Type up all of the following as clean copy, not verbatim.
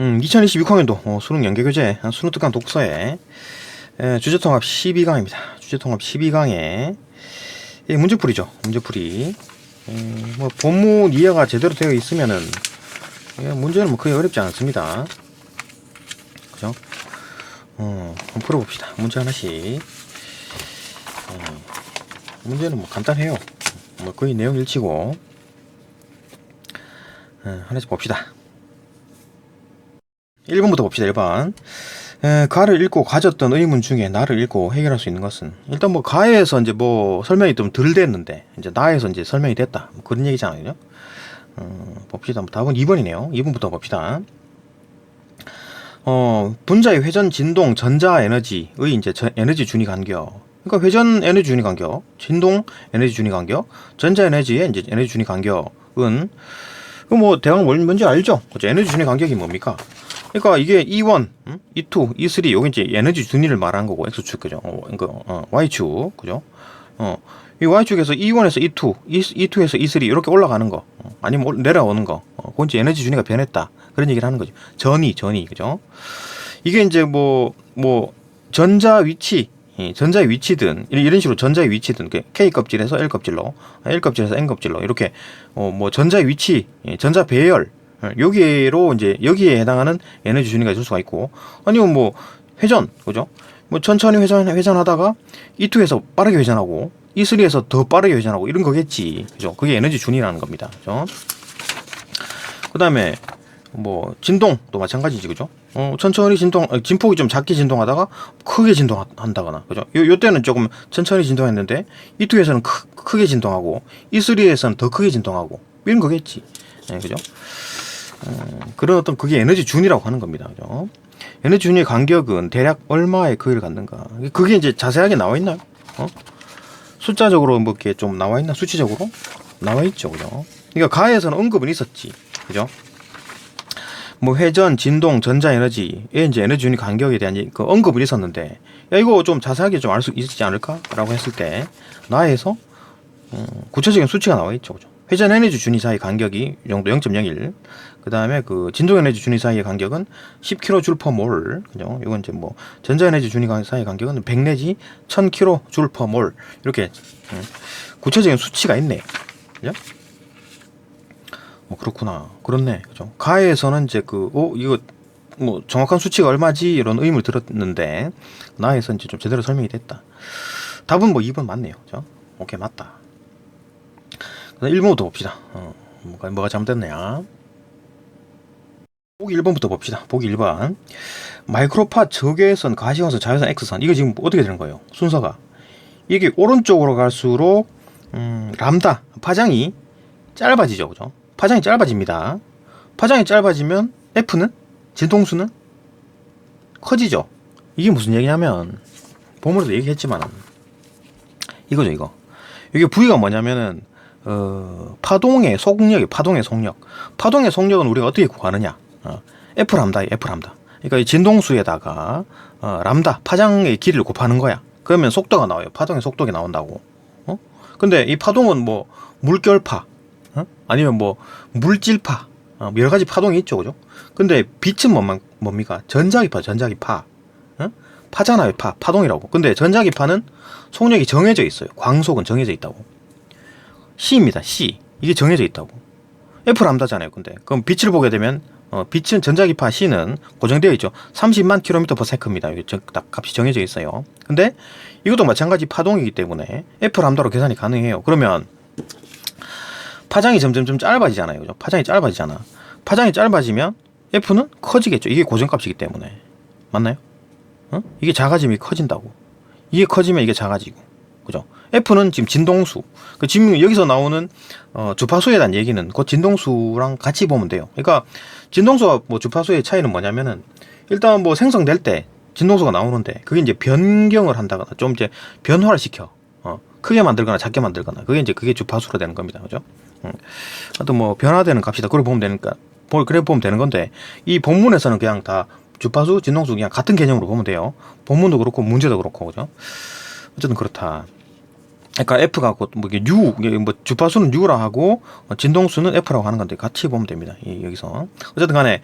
2026학년도 수능 연계교재 수능 특강 독서에 주제통합 12강입니다. 주제통합 12강에 문제풀이죠. 문제풀이. 뭐 본문 이해가 제대로 되어 있으면은 문제는 뭐 거의 어렵지 않습니다. 그죠? 한번 풀어봅시다. 문제 하나씩. 문제는 뭐 간단해요. 뭐 거의 내용 일치고. 하나씩 봅시다. 1번부터 봅시다. 1번. 가를 읽고 가졌던 의문 중에 나를 읽고 해결할 수 있는 것은, 일단 뭐 가에서 이제 뭐 설명이 좀 덜 됐는데 이제 나에서 이제 설명이 됐다, 뭐 그런 얘기잖아요. 봅시다. 답은 2번이네요. 2번부터 봅시다. 분자의 회전 진동 전자 에너지의 이제 에너지 준위 간격. 그러니까 회전 에너지 준위 간격, 진동 에너지 준위 간격, 전자 에너지의 이제 에너지 준위 간격은 뭐 대강 뭔지 알죠? 그죠? 에너지 준위 간격이 뭡니까? 그러니까 이게 E1, E2, E3 요게 이제 에너지 준위를 말하는 거고, X축, 그죠? Y축, 그죠? 이 Y축에서 E1에서 E2, E2에서 E3 이렇게 올라가는 거, 아니면 내려오는 거, 그건 이제 에너지 준위가 변했다, 그런 얘기를 하는 거죠. 전위, 그죠? 이게 이제 뭐 전자의 위치든 이런 식으로 전자의 위치든 K 껍질에서 L 껍질로, L 껍질에서 N 껍질로 이렇게 뭐 전자의 위치, 전자 배열, 여기로 이제 여기에 해당하는 에너지 준위가 있을 수가 있고, 아니면 뭐 회전, 그죠? 뭐 천천히 회전하다가 E2에서 빠르게 회전하고 E3에서 더 빠르게 회전하고 이런 거겠지, 그죠? 그게 에너지 준위라는 겁니다, 그죠? 그다음에 뭐 진동도 마찬가지지, 그죠? 천천히 진폭이 좀 작게 진동하다가 크게 진동한다거나, 그죠? 요 때는 조금 천천히 진동했는데 E2에서는 크게 진동하고 E3에서는 더 크게 진동하고 이런 거겠지, 네, 그죠? 그런 어떤 그게 에너지 준위라고 하는 겁니다, 그죠? 에너지 준위의 간격은 대략 얼마의 거리를 갖는가? 그게 이제 자세하게 나와 있나요? 숫자적으로 뭐 이렇게 좀 나와 있나? 수치적으로 나와 있죠, 그죠? 그러니까 가에서는 언급은 있었지, 그죠? 뭐 회전, 진동, 전자 에너지의 이제 에너지 준위 간격에 대한 그 언급은 있었는데, 야 이거 좀 자세하게 좀 알 수 있지 않을까라고 했을 때 나에서 구체적인 수치가 나와 있죠, 그죠? 회전 에너지 준위 사이 간격이 이 정도 0.01. 그 다음에 그 진동 에너지 준위 사이의 간격은 10kJ/mol. 그죠? 이건 이제 뭐 전자 에너지 준위 사이의 간격은 100 내지 1000kJ/mol. 이렇게 구체적인 수치가 있네. 그죠? 뭐 그렇구나. 그렇네. 그죠? 가에서는 이제 이거 뭐 정확한 수치가 얼마지? 이런 의문을 들었는데 나에서 이제 좀 제대로 설명이 됐다. 답은 뭐 2번 맞네요. 그죠? 오케이, 맞다. 1번부터 봅시다. 뭐가 잘못됐냐? 보기 1번부터 봅시다. 보기 1번. 마이크로파 적외선, 가시광선, 자외선, X선. 이거 지금 어떻게 되는 거예요? 순서가. 이게 오른쪽으로 갈수록, 람다, 파장이 짧아지죠. 그죠? 파장이 짧아집니다. 파장이 짧아지면 F는? 진동수는? 커지죠. 이게 무슨 얘기냐면, 보문에도 얘기했지만, 이거죠, 이거. 이게 V가 뭐냐면은, 파동의 속력이 파동의 속력은 우리가 어떻게 구하느냐? F 람다. 그러니까 이 진동수에다가 람다 파장의 길이를 곱하는 거야. 그러면 속도가 나와요. 파동의 속도가 나온다고. 근데 이 파동은 뭐 물결파, 아니면 뭐 물질파, 여러 가지 파동이 있죠, 그죠? 근데 빛은 뭡니까? 전자기파. 파잖아요, 파동이라고. 근데 전자기파는 속력이 정해져 있어요. 광속은 정해져 있다고. C입니다. C. 이게 정해져 있다고. F 람다잖아요. 근데 그럼 빛을 보게 되면 빛은 전자기파 C는 고정되어 있죠. 30만 km/s입니다. 이게 딱 값이 정해져 있어요. 근데 이것도 마찬가지 파동이기 때문에 F 람다로 계산이 가능해요. 그러면 파장이 점점 짧아지잖아요. 그죠? 파장이 짧아지잖아. 파장이 짧아지면 F는 커지겠죠. 이게 고정값이기 때문에. 맞나요? 이게 작아지면 커진다고. 이게 커지면 이게 작아지고. 그죠? F는 지금 진동수. 지금 여기서 나오는 주파수에 대한 얘기는 그 진동수랑 같이 보면 돼요. 그러니까 진동수와 뭐 주파수의 차이는 뭐냐면은, 일단 뭐 생성될 때 진동수가 나오는데 그게 이제 변경을 한다거나 좀 이제 변화를 시켜. 크게 만들거나 작게 만들거나, 그게 주파수로 되는 겁니다. 그죠? 하여튼 뭐 변화되는 값이다. 그래 보면 되는 건데, 이 본문에서는 그냥 다 주파수, 진동수 그냥 같은 개념으로 보면 돼요. 본문도 그렇고 문제도 그렇고, 그죠? 어쨌든 그렇다. 그러니까 F가 뭐 이게 U, 뭐 주파수는 U라 하고 진동수는 F라고 하는 건데 같이 보면 됩니다. 여기서 어쨌든 간에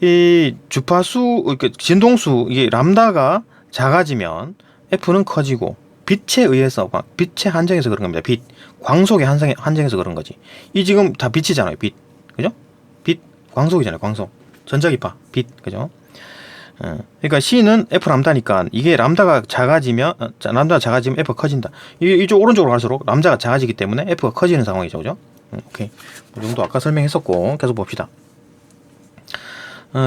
이 주파수, 그러니까 진동수, 이게 람다가 작아지면 F는 커지고, 빛에 의해서, 빛의 한정에서 그런 겁니다. 빛. 광속의 한정에서 그런 거지. 이 지금 다 빛이잖아요. 빛. 그죠? 빛. 광속이잖아요. 광속. 전자기파. 빛. 그죠? 그러니까 C는 F 람다니까 이게 람다가 작아지면 F가 커진다. 이쪽 오른쪽으로 갈수록 람다가 작아지기 때문에 F가 커지는 상황이죠. 그죠? 오케이. 이 정도 아까 설명했었고, 계속 봅시다.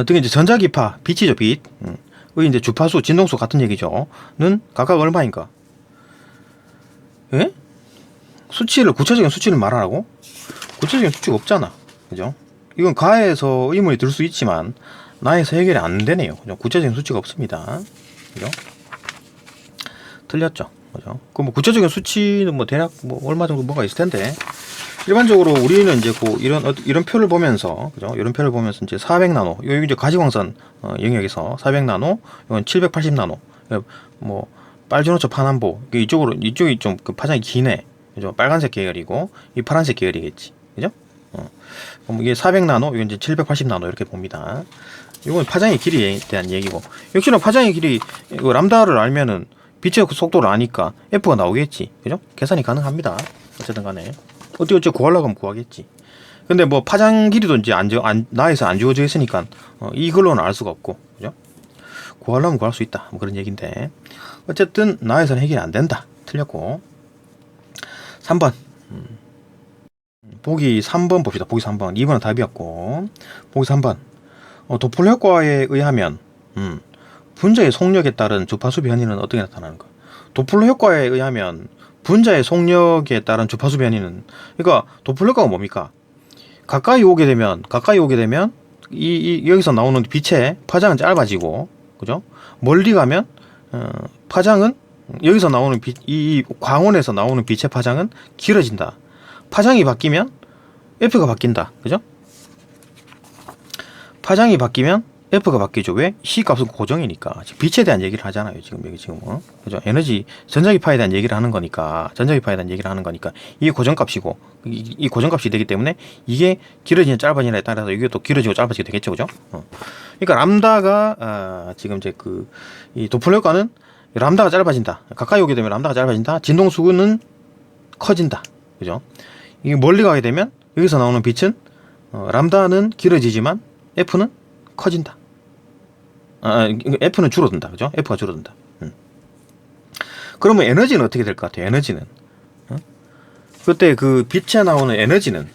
등에 이제 전자기파, 빛이죠, 빛. 의 이제 주파수, 진동수 같은 얘기죠. 는 각각 얼마인가? 예? 구체적인 수치를 말하라고? 구체적인 수치가 없잖아. 그죠? 이건 가에서 의문이 들 수 있지만, 나에서 해결이 안 되네요. 그죠? 구체적인 수치가 없습니다. 그죠? 틀렸죠. 그죠? 그 뭐 구체적인 수치는 뭐 대략 뭐 얼마 정도 뭐가 있을 텐데, 일반적으로 우리는 이제 이런 표를 보면서, 그죠? 이런 표를 보면서 이제 400나노, 여기 이제 가시광선 영역에서 400나노, 이건 780나노, 뭐 빨주노초 파남보, 이쪽이 좀 그 파장이 기네, 그죠? 빨간색 계열이고 이 파란색 계열이겠지, 그죠? 그럼 이게 400나노, 이건 이제 780나노 이렇게 봅니다. 이건 파장의 길이에 대한 얘기고, 역시나 파장의 길이 람다를 알면은 빛의 속도를 아니까 F가 나오겠지, 그죠? 계산이 가능합니다. 어쨌든 간에 어찌 구하려고 하면 구하겠지. 근데 뭐 파장 길이도 이제 나에서 안 주어져 있으니까 이걸로는 알 수가 없고, 그죠? 구하려면 구할 수 있다, 뭐 그런 얘기인데, 어쨌든 나에서는 해결이 안 된다. 틀렸고. 3번 보기 3번 봅시다. 보기 3번. 2번은 답이었고, 보기 3번 도플 효과에 의하면 분자의 속력에 따른 주파수 변이는 어떻게 나타나는가? 도플러 효과에 의하면 분자의 속력에 따른 주파수 변이는, 그러니까 도플러 효과가 뭡니까? 가까이 오게 되면 여기서 나오는 빛의 파장은 짧아지고, 그죠? 멀리 가면 파장은, 여기서 나오는 이 광원에서 나오는 빛의 파장은 길어진다. 파장이 바뀌면 F가 바뀐다. 그죠? 파장이 바뀌면 F가 바뀌죠. 왜? C 값은 고정이니까. 빛에 대한 얘기를 하잖아요. 지금 그죠? 에너지, 전자기파에 대한 얘기를 하는 거니까, 이게 고정값이고, 이 고정값이 되기 때문에 이게 길어지냐 짧아지냐에 따라서 이게 또 길어지고 짧아지게 되겠죠. 그죠? 그러니까 람다가, 지금 이제 이 도플러 효과는 람다가 짧아진다. 가까이 오게 되면 람다가 짧아진다. 진동수는 커진다. 그죠? 이게 멀리 가게 되면 여기서 나오는 빛은, 람다는 길어지지만 F는 커진다. F는 줄어든다. 그죠? F가 줄어든다. 그러면 에너지는 어떻게 될 것 같아요? 에너지는. 그때 그 빛에 나오는 에너지는,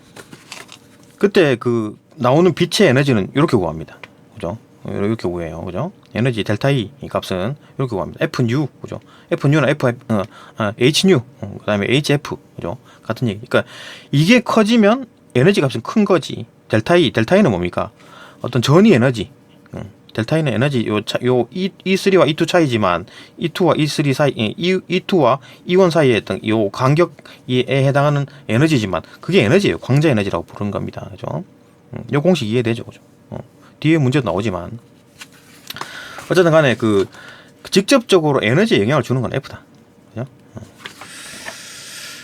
그때 그 나오는 빛의 에너지는 이렇게 구합니다. 그죠? 이렇게 구해요. 그죠? 에너지 델타 E 이 값은 이렇게 구합니다. Fν. 그죠? Fν나 Hν. 그다음에 HF. 그죠? 같은 얘기. 그러니까 이게 커지면 에너지 값은 큰 거지. 델타 E는 뭡니까? 어떤 전위 에너지. 델타 E는 에너지, 요 E3와 E2 차이지만, E2와 E3 사이, E2와 E1 사이에 어떤 요 간격에 해당하는 에너지지만, 그게 에너지예요. 광자 에너지라고 부르는 겁니다. 그죠? 요 공식 이해되죠? 그죠? 뒤에 문제도 나오지만, 어쨌든 간에 직접적으로 에너지에 영향을 주는 건 F다. 그죠?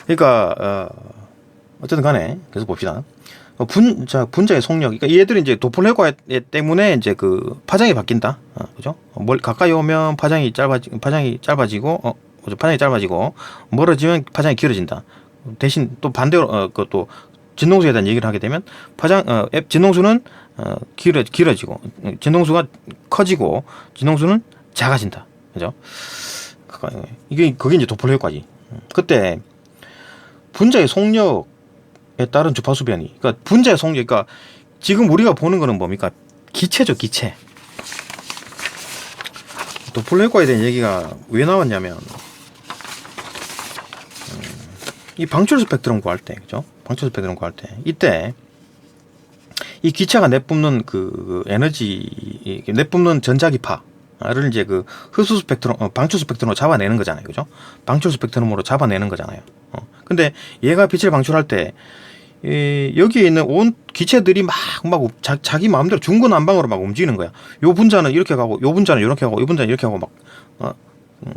그러니까, 어쨌든 간에, 계속 봅시다. 분자의 속력. 그러니까 얘들이 이제 도플러 효과 때문에 이제 파장이 바뀐다. 그죠? 가까이 오면 파장이 짧아지고, 멀어지면 파장이 길어진다. 대신 또 반대로, 또 진동수에 대한 얘기를 하게 되면 진동수는 길어지고, 진동수가 커지고, 진동수는 작아진다. 그죠? 그게 이제 도플러 효과지. 그때 분자의 속력 따른 주파수 변이. 그러니까 분자의 속력, 그러니까 지금 우리가 보는 거는 뭡니까? 기체죠, 기체. 도플러 효과에 대한 얘기가 왜 나왔냐면, 이 방출 스펙트럼 구할 때, 그죠? 방출 스펙트럼 구할 때, 이때 이 기체가 내뿜는 내뿜는 전자기파를 이제 흡수 스펙트럼, 방출 스펙트럼으로 잡아내는 거잖아요, 그죠? 방출 스펙트럼으로 잡아내는 거잖아요. 근데 얘가 빛을 방출할 때, 여기에 있는 온 기체들이 막 자기 마음대로 중구난방으로 막 움직이는 거야. 요 분자는 이렇게 가고, 요 분자는 이렇게 가고, 요 분자는 이렇게 하고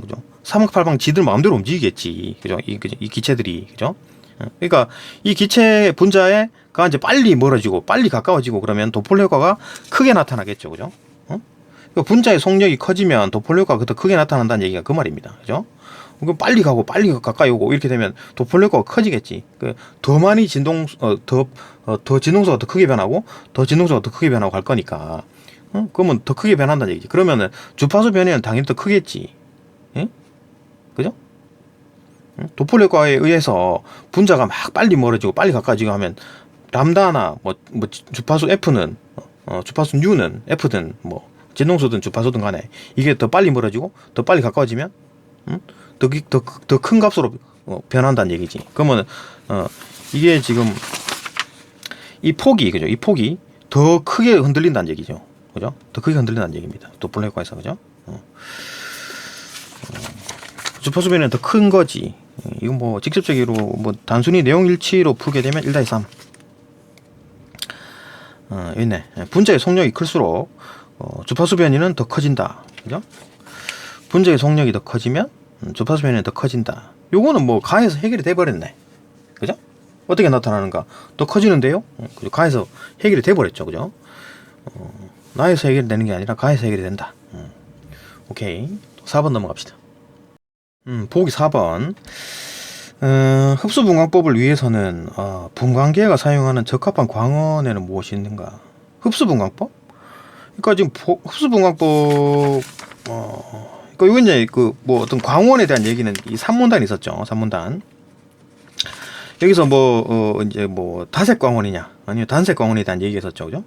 그죠? 사방팔방 지들 마음대로 움직이겠지. 그죠? 이 기체들이, 그죠? 그러니까 이 기체 분자가 이제 빨리 멀어지고 빨리 가까워지고 그러면 도플러 효과가 크게 나타나겠죠, 그죠? 그러니까 분자의 속력이 커지면 도플러 효과가 더 크게 나타난다는 얘기가 그 말입니다, 그죠? 그럼 빨리 가고 빨리 가까이 오고 이렇게 되면 도플러 효과가 커지겠지. 더 많이 더 진동수가 더 크게 변하고 더 진동수가 더 크게 변하고 갈 거니까. 그러면 더 크게 변한다는 얘기지. 그러면은 주파수 변이는 당연히 더 크겠지. 응? 그죠? 도플러 효과에 의해서 분자가 막 빨리 멀어지고 빨리 가까워지고 하면 람다나 뭐 주파수 F는 주파수 U는 F든 뭐 진동수든 주파수든 간에 이게 더 빨리 멀어지고 더 빨리 가까워지면 더 큰 값으로 변한다는 얘기지. 그러면 이게 지금 이 폭이 그죠? 이 폭이 더 크게 흔들린다는 얘기죠. 그죠? 더 크게 흔들린다는 얘기입니다. 도플러 효과에서 그죠? 주파수 변이는 더 큰 거지. 이건 뭐 직접적으로 뭐 단순히 내용 일치로 풀게 되면 1-3. 있네. 분자의 속력이 클수록 주파수 변이는 더 커진다. 그죠? 분자의 속력이 더 커지면 주파수 변이는 더 커진다. 요거는 뭐 가에서 해결이 돼 버렸네. 그죠? 어떻게 나타나는가? 더 커지는데요? 그죠? 가에서 해결이 돼 버렸죠. 그죠? 나에서 해결되는 게 아니라 가에서 해결이 된다. 오케이. 4번 넘어갑시다. 보기 4번. 흡수분광법을 위해서는 분광계가 사용하는 적합한 광원에는 무엇이 있는가? 흡수분광법? 그러니까 지금 흡수분광법 그러니까 이건 이제 뭐 어떤 광원에 대한 얘기는 이 산문단이 있었죠. 산문단. 여기서 이제 다색 광원이냐 아니면 단색 광원에 대한 얘기가 있었죠. 그죠?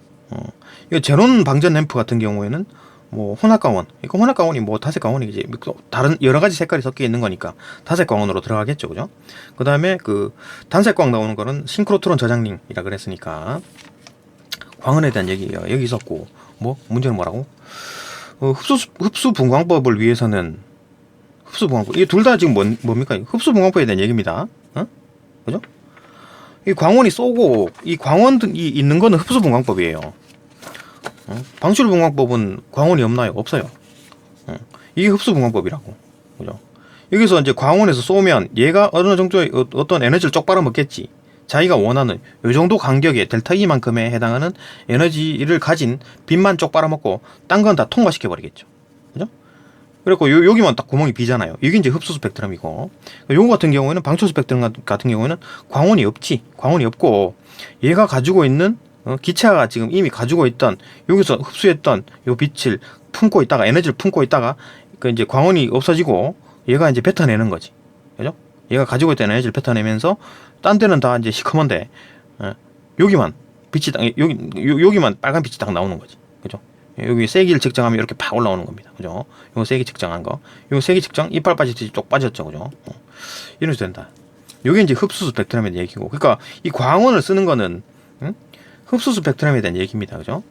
이거 제논 방전 램프 같은 경우에는 혼합 광원. 이거 혼합 광원이 다색 광원이지. 다른 여러 가지 색깔이 섞여 있는 거니까 다색 광원으로 들어가겠죠. 그죠? 그다음에 단색 광 나오는 거는 싱크로트론 저장링이라 그랬으니까 광원에 대한 얘기가 여기 있었고 문제는 뭐라고? 흡수 분광법을 위해서는 흡수분광법 이게 둘 다 지금 뭡니까? 흡수분광법에 대한 얘기입니다. 그죠? 이 광원이 쏘고 이 광원이 있는 거는 흡수분광법이에요. 방출분광법은 광원이 없나요? 없어요. 이게 흡수분광법이라고. 그죠? 여기서 이제 광원에서 쏘면 얘가 어느 정도의 어떤 에너지를 쪽 빨아먹겠지. 자기가 원하는 요 정도 간격의 델타 E만큼에 해당하는 에너지를 가진 빛만 쪽 빨아먹고 딴 건 다 통과시켜 버리겠죠. 그죠? 그리고 여기만 딱 구멍이 비잖아요. 이게 이제 흡수 스펙트럼이고, 요거 같은 경우에는 방출 스펙트럼 같은 경우에는 광원이 없지. 광원이 없고 얘가 가지고 있는 기체가 지금 이미 가지고 있던 여기서 흡수했던 요 빛을 품고 있다가 에너지를 품고 있다가 이제 광원이 없어지고 얘가 이제 뱉어내는 거지. 그죠? 얘가 가지고 있던 에너지를 뱉어내면서 딴 데는 다 이제 시커먼데 여기만 빛이 딱 여기만 빨간 빛이 딱 나오는 거지. 그죠? 여기 세기를 측정하면 이렇게 팍 올라오는 겁니다. 그죠? 이거 세기 측정한 거. 이거 세기 측정 이빨 빠지듯이 쪽 빠졌죠. 그죠? 이런 식으로 된다. 요게 이제 흡수 스펙트럼에 대한 얘기고. 그러니까 이 광원을 쓰는 거는 흡수 스펙트럼에 대한 얘기입니다. 그죠?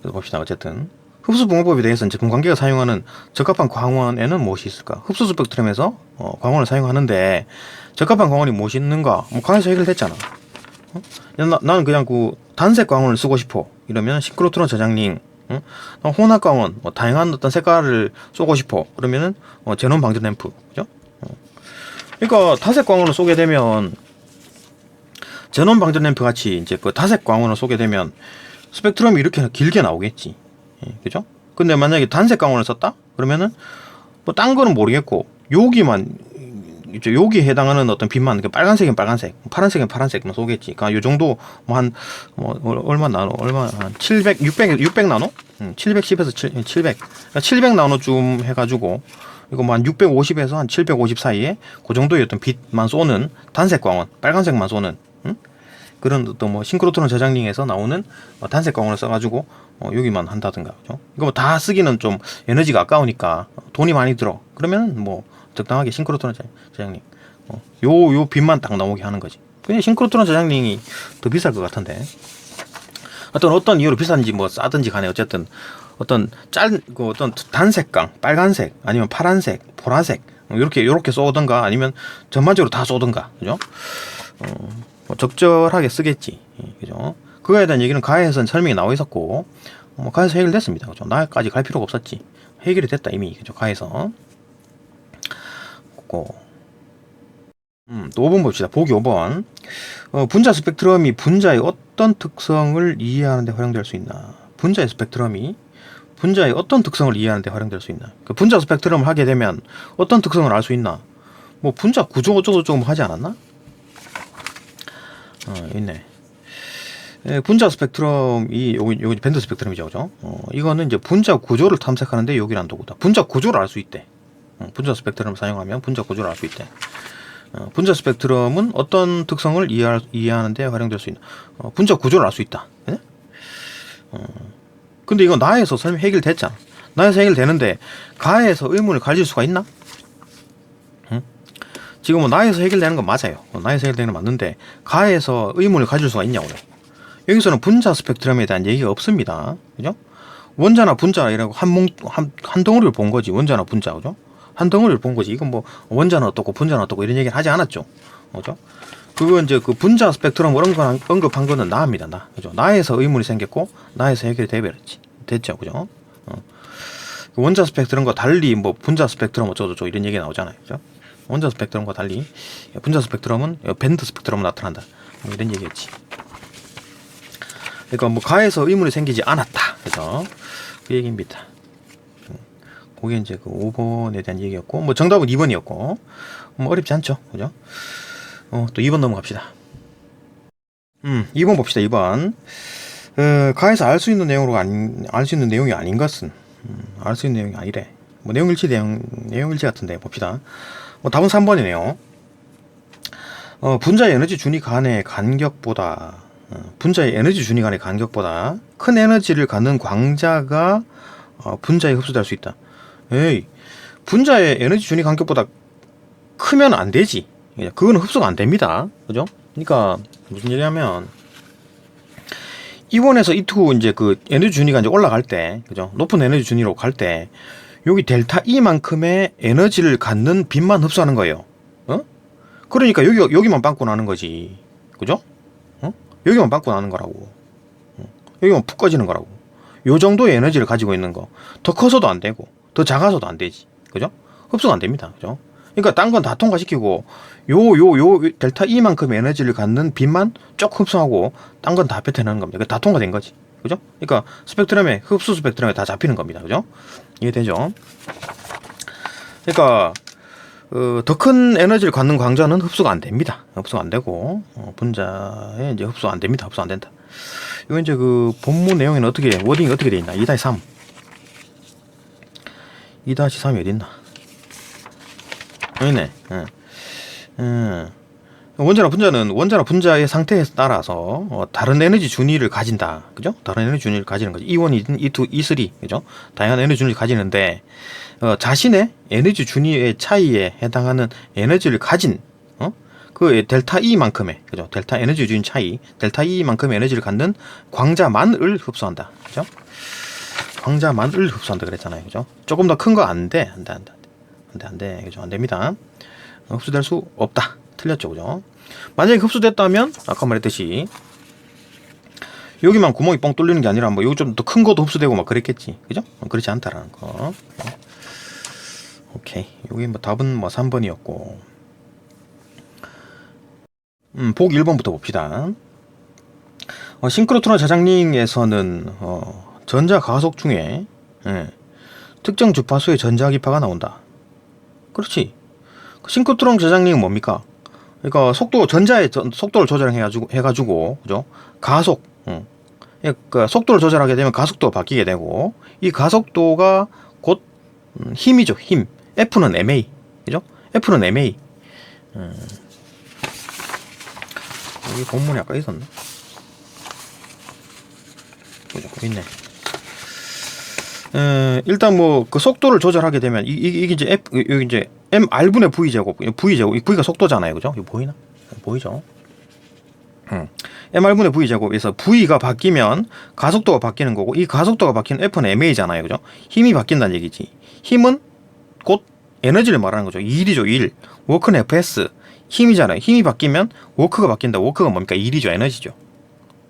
그래서 봅시다. 어쨌든 흡수분광법에 대해서는 이제 분광계가 사용하는 적합한 광원에는 무엇이 있을까? 흡수 스펙트럼에서 광원을 사용하는데 적합한 광원이 무엇이 있는가? 강에서 해결됐잖아. 나는 그냥 단색 광원을 쓰고 싶어. 이러면 싱크로트론 저장링, 혼합 광원, 다양한 어떤 색깔을 쏘고 싶어. 그러면은 제논 방전 램프, 그죠? 그러니까 다색 광원을 쏘게 되면 제논 방전 램프 같이 이제 다색 광원을 쏘게 되면 스펙트럼이 이렇게 길게 나오겠지. 그죠? 근데 만약에 단색 광원을 썼다? 그러면은 딴 거는 모르겠고 여기에 해당하는 어떤 빛만 빨간색이면 빨간색, 파란색이면 파란색만 쏘겠지. 그러니까 요 정도 얼마 나노? 한 700, 600 나노? 710에서 700. 그러니까 700 나노쯤 해가지고 이거 한 650에서 한 750 사이에 그 정도의 어떤 빛만 쏘는 단색 광원, 빨간색만 쏘는 그런 어떤 싱크로트론 저장링에서 나오는 단색 광원을 써가지고 여기만 한다든가. 그죠? 이거 다 쓰기는 좀 에너지가 아까우니까 돈이 많이 들어. 그러면 적당하게 싱크로트론 저장링 요 빛만 딱 나오게 하는 거지. 그냥 싱크로트론 저장링이 더 비쌀 것 같은데 어떤 이유로 비싼지 싸든지 간에 어쨌든 어떤 어떤 단색광, 빨간색 아니면 파란색, 보라색 요렇게 쏘든가 아니면 전반적으로 다 쏘든가. 그죠? 적절하게 쓰겠지. 그죠? 그거에 대한 얘기는 가에서는 설명이 나와 있었고 가에서 해결됐습니다. 그죠? 나까지 갈 필요가 없었지. 해결이 됐다 이미. 그죠? 가에서 또 5번 봅시다. 보기 5번. 분자 스펙트럼이 분자의 어떤 특성을 이해하는 데 활용될 수 있나? 분자의 스펙트럼이 분자의 어떤 특성을 이해하는 데 활용될 수 있나? 그 분자 스펙트럼을 하게 되면 어떤 특성을 알 수 있나? 뭐 분자 구조 어쩌고저쩌고 하지 않았나? 있네. 분자 스펙트럼이 요기 밴드 스펙트럼이죠, 그죠? 이거는 이제 분자 구조를 탐색하는데 요기란 도구다. 분자 구조를 알 수 있대. 분자 스펙트럼을 사용하면 분자 구조를 알 수 있대. 분자 스펙트럼은 어떤 특성을 이해하는데 활용될 수 있나? 분자 구조를 알 수 있다. 네? 근데 이거 나에서 설명 해결됐잖아. 나에서 해결되는데 가에서 의문을 가질 수가 있나? 지금 뭐 나에서 해결되는 건 맞아요. 나에서 해결되는 건 맞는데 가에서 의문을 가질 수가 있냐고요. 여기서는 분자 스펙트럼에 대한 얘기가 없습니다. 그죠? 원자나 분자이라고 한 덩어리를 본 거지. 원자나 분자, 그죠? 한 덩어리를 본 거지. 이건 뭐 원자는 어떻고 분자는 어떻고 이런 얘기를 하지 않았죠. 그죠? 그건 이제 그 분자 스펙트럼을 언급한 거는 나입니다. 나. 그죠? 나에서 의문이 생겼고 나에서 해결이 돼버렸지. 됐죠. 그죠? 원자 스펙트럼과 달리 뭐 분자 스펙트럼 어쩌고저쩌고 이런 얘기 나오잖아요. 그죠? 원자 스펙트럼과 달리 분자 스펙트럼은 밴드 스펙트럼으로 나타난다. 뭐 이런 얘기였지. 그러니까 뭐 가에서 의문이 생기지 않았다. 그래서 그 얘기입니다. 그게 이제 그 5번에 대한 얘기였고, 뭐 정답은 2번이었고, 뭐 어렵지 않죠, 그죠? 또 2번 넘어갑시다. 2번 봅시다. 2번. 가에서 알 수 있는 알 수 있는 내용이 아닌 것은, 알 수 있는 내용이 아니래. 뭐 내용일치 같은데 봅시다. 답은 3번이네요. 분자의 에너지 준위 간의 간격보다 분자의 에너지 준위 간의 간격보다 큰 에너지를 갖는 광자가 분자에 흡수될 수 있다. 에이, 분자의 에너지 준위 간격보다 크면 안 되지. 그거는 흡수가 안 됩니다. 그죠? 그러니까 무슨 얘기냐면 E1에서 E2 이제 그 에너지 준위가 이제 올라갈 때, 그죠? 높은 에너지 준위로 갈 때 여기 델타 E만큼의 에너지를 갖는 빛만 흡수하는 거예요. 그러니까 여기만 빵꾸 나는 거지. 그죠? 여기만 빵꾸 나는 거라고. 여기만 푹 꺼지는 거라고. 요 정도의 에너지를 가지고 있는 거. 더 커서도 안 되고, 더 작아서도 안 되지. 그죠? 흡수가 안 됩니다. 그죠? 그러니까 딴 건 다 통과시키고, 요 델타 E만큼의 에너지를 갖는 빛만 쭉 흡수하고, 딴 건 다 뱉어내는 겁니다. 다 통과된 거지. 그죠? 그러니까 흡수 스펙트럼에 다 잡히는 겁니다. 그죠? 이해되죠? 그러니까, 더 큰 에너지를 갖는 광자는 흡수가 안 됩니다. 흡수가 안 되고, 분자에 이제 흡수 안 됩니다. 흡수 안 된다. 이거 이제 그 본문 내용에는 워딩이 어떻게 돼 있나? 2-3. 2-3이 어디 있나? 여기 있네. 원자나 분자의 상태에 따라서 다른 에너지 준위를 가진다. 그죠? 다른 에너지 준위를 가지는 거지. E1, E2, E3. 그죠? 다양한 에너지 준위를 가지는데, 자신의 에너지 준위의 차이에 해당하는 에너지를 가진, 그 델타 E만큼의, 그죠? 델타 에너지 준위 차이, 델타 E만큼의 에너지를 갖는 광자만을 흡수한다. 그죠? 광자만을 흡수한다 그랬잖아요. 그죠? 조금 더 큰 거 안 돼. 안 돼. 그죠? 안 됩니다. 흡수될 수 없다. 틀렸죠. 그죠? 만약에 흡수됐다면, 아까 말했듯이, 여기만 구멍이 뻥 뚫리는 게 아니라, 뭐, 여기 좀 더 큰 것도 흡수되고 막 그랬겠지. 그죠? 그렇지 않다라는 거. 오케이. 여기 뭐 답은 뭐 3번이었고. 보기 1번부터 봅시다. 싱크로트론 자장링에서는, 전자 가속 중에, 특정 주파수의 전자기파가 나온다. 그렇지. 싱크로트론 자장링은 뭡니까? 그러니까 전자의 속도를 조절해가지고, 그죠? 가속, 그러니까 속도를 조절하게 되면 가속도가 바뀌게 되고, 이 가속도가 곧 힘이죠. 힘. F는 ma, 그죠? F는 ma. 여기 본문에 아까 있었나? 그죠? 있네. 일단 뭐 그 속도를 조절하게 되면 이게 이제 여기 이제 mr분의 v제곱, v가 속도잖아요, 그죠? 이거 보이죠? mr분의 v제곱에서 v가 바뀌면 가속도가 바뀌는 거고, 이 가속도가 바뀌는 F는 ma잖아요, 그죠? 힘이 바뀐다는 얘기지. 힘은 곧 에너지를 말하는 거죠. 일이죠, 일. 워크는 Fs. 힘이잖아요. 힘이 바뀌면 워크가 바뀐다. 워크가 뭡니까? 일이죠, 에너지죠.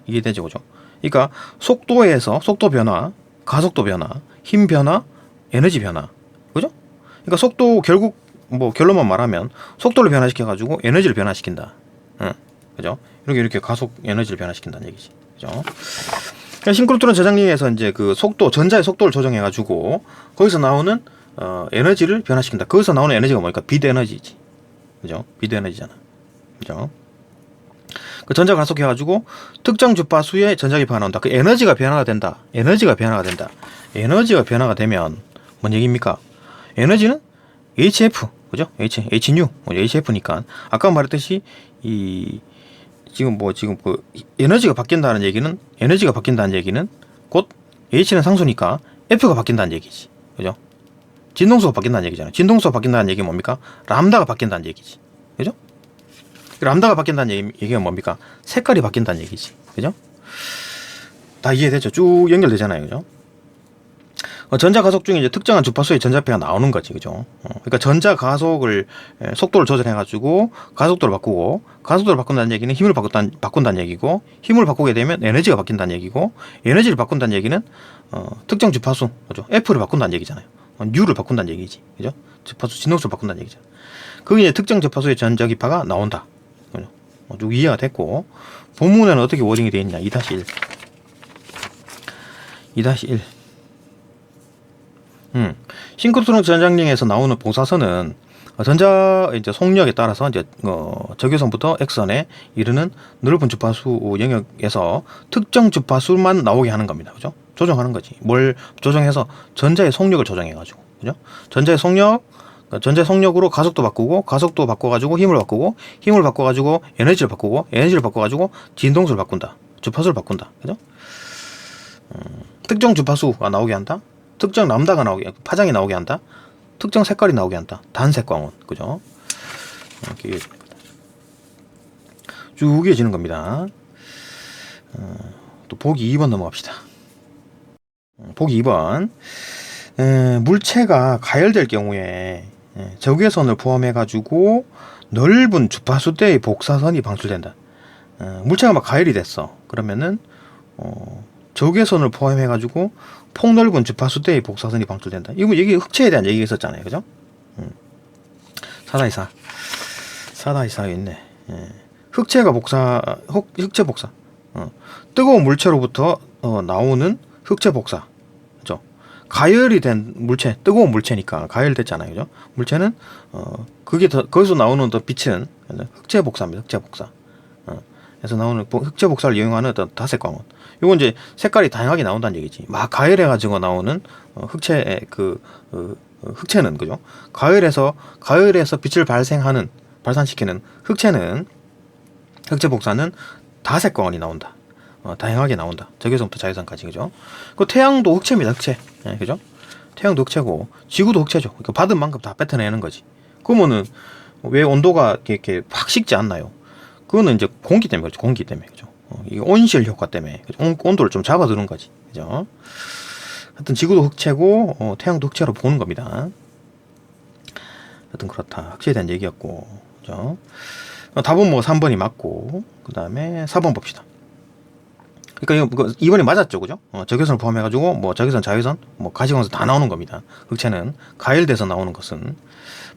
이게 되죠, 그죠? 그러니까 속도에서 속도 변화, 가속도 변화, 힘 변화, 에너지 변화. 그죠? 그러니까 속도 결국 뭐 결론만 말하면 속도를 변화시켜가지고 에너지를 변화시킨다. 그죠? 이렇게 가속 에너지를 변화시킨다는 얘기지. 그죠? 싱크로트론 저장링에서 이제 그 속도, 전자의 속도를 조정해가지고 거기서 나오는 에너지를 변화시킨다. 거기서 나오는 에너지가 뭐니까 빛 에너지지. 그죠? 빛 에너지잖아. 그죠? 그 전자가 가속해가지고 특정 주파수의 전자기파가 나온다. 그 에너지가 변화가 된다. 에너지가 변화가 된다. 에너지가 변화가 되면 뭔 얘기입니까? 에너지는 HF, 그죠? HNU, HF니까 아까 말했듯이 지금 그 에너지가 바뀐다는 얘기는 곧 H는 상수니까 F가 바뀐다는 얘기지, 그죠? 진동수가 바뀐다는 얘기잖아요. 진동수가 바뀐다는 얘기는 뭡니까? 람다가 바뀐다는 얘기지, 그죠? 람다가 바뀐다는 얘기가 뭡니까? 색깔이 바뀐다는 얘기지, 그죠? 다 이해되죠? 쭉 연결되잖아요, 그죠? 전자 가속 중에 이제 특정한 주파수의 전자파가 나오는 거지, 그죠? 그러니까 전자 가속을 속도를 조절해가지고 가속도를 바꾸고, 가속도를 바꾼다는 얘기는 힘을 바꾼다는 얘기고, 힘을 바꾸게 되면 에너지가 바뀐다는 얘기고, 에너지를 바꾼다는 얘기는 특정 주파수, 그죠? F를 바꾼다는 얘기잖아요. U를 바꾼다는 얘기지, 그죠? 주파수 진동수를 바꾼다는 얘기죠. 그게 이제 특정 주파수의 전자기파가 나온다. 그죠? 쭉 이해가 됐고, 본문에는 어떻게 워딩이 되어 있냐? 2-1. 2-1. 싱크로트론 전장링에서 나오는 복사선은 전자 이제 속력에 따라서 이제 적외선부터 X선에 이르는 넓은 주파수 영역에서 특정 주파수만 나오게 하는 겁니다. 그죠? 조정하는 거지. 뭘 조정해서 전자의 속력을 조정해 가지고. 그죠? 전자의 속력으로 가속도 바꾸고, 가속도 바꿔 가지고 힘을 바꾸고, 힘을 바꿔 가지고 에너지를 바꾸고, 에너지를 바꿔 가지고 진동수를 바꾼다. 주파수를 바꾼다. 그죠? 특정 주파수가 나오게 한다. 특정 람다가 나오게, 파장이 나오게 한다. 특정 색깔이 나오게 한다. 단색 광원, 그죠? 이렇게 쭉 이어지는 겁니다. 또 보기 2번 넘어갑시다. 보기 2번. 물체가 가열될 경우에 적외선을 포함해가지고 넓은 주파수대의 복사선이 방출된다. 물체가 막 가열이 됐어. 그러면은 적외선을 포함해가지고 폭넓은 주파수대의 복사선이 방출된다. 이거 얘기 흑체에 대한 얘기가 있었잖아요, 그죠? 4-4 있네. 흑체 복사. 뜨거운 물체로부터 나오는 흑체 복사. 그죠? 가열이 된 물체, 뜨거운 물체니까 가열됐잖아요, 그죠? 물체는 거기서 나오는 더 빛은 흑체 복사입니다. 흑체 복사. 그래서 나오는 흑체 복사를 이용하는 어떤 다색 광원. 이건 이제 색깔이 다양하게 나온다는 얘기지. 막 가열해가지고 나오는 흑체는 그죠? 가열에서 빛을 발산시키는 흑체 복사는 다색 광원이 나온다. 다양하게 나온다. 적외선부터 자외선까지, 그죠? 그 태양도 흑체입니다. 흑체, 그죠? 태양도 흑체고 지구도 흑체죠. 그러니까 받은 만큼 다 뱉어내는 거지. 그러면은 왜 온도가 이렇게 확 식지 않나요? 그거는 이제 공기 때문에 그렇죠. 공기 때문에, 그죠? 이 온실 효과 때문에, 그죠? 온도를 좀 잡아두는 거지, 그죠? 하여튼 지구도 흑체고 태양도 흑체로 보는 겁니다. 하여튼 그렇다. 흑체에 대한 얘기였고, 그죠? 답은 뭐 3번이 맞고, 그 다음에 4번 봅시다. 그러니까 이거 2번이 맞았죠, 그죠? 적외선을 포함해가지고 뭐 적외선, 자외선, 뭐 가시광선 다 나오는 겁니다. 흑체는 가열돼서 나오는 것은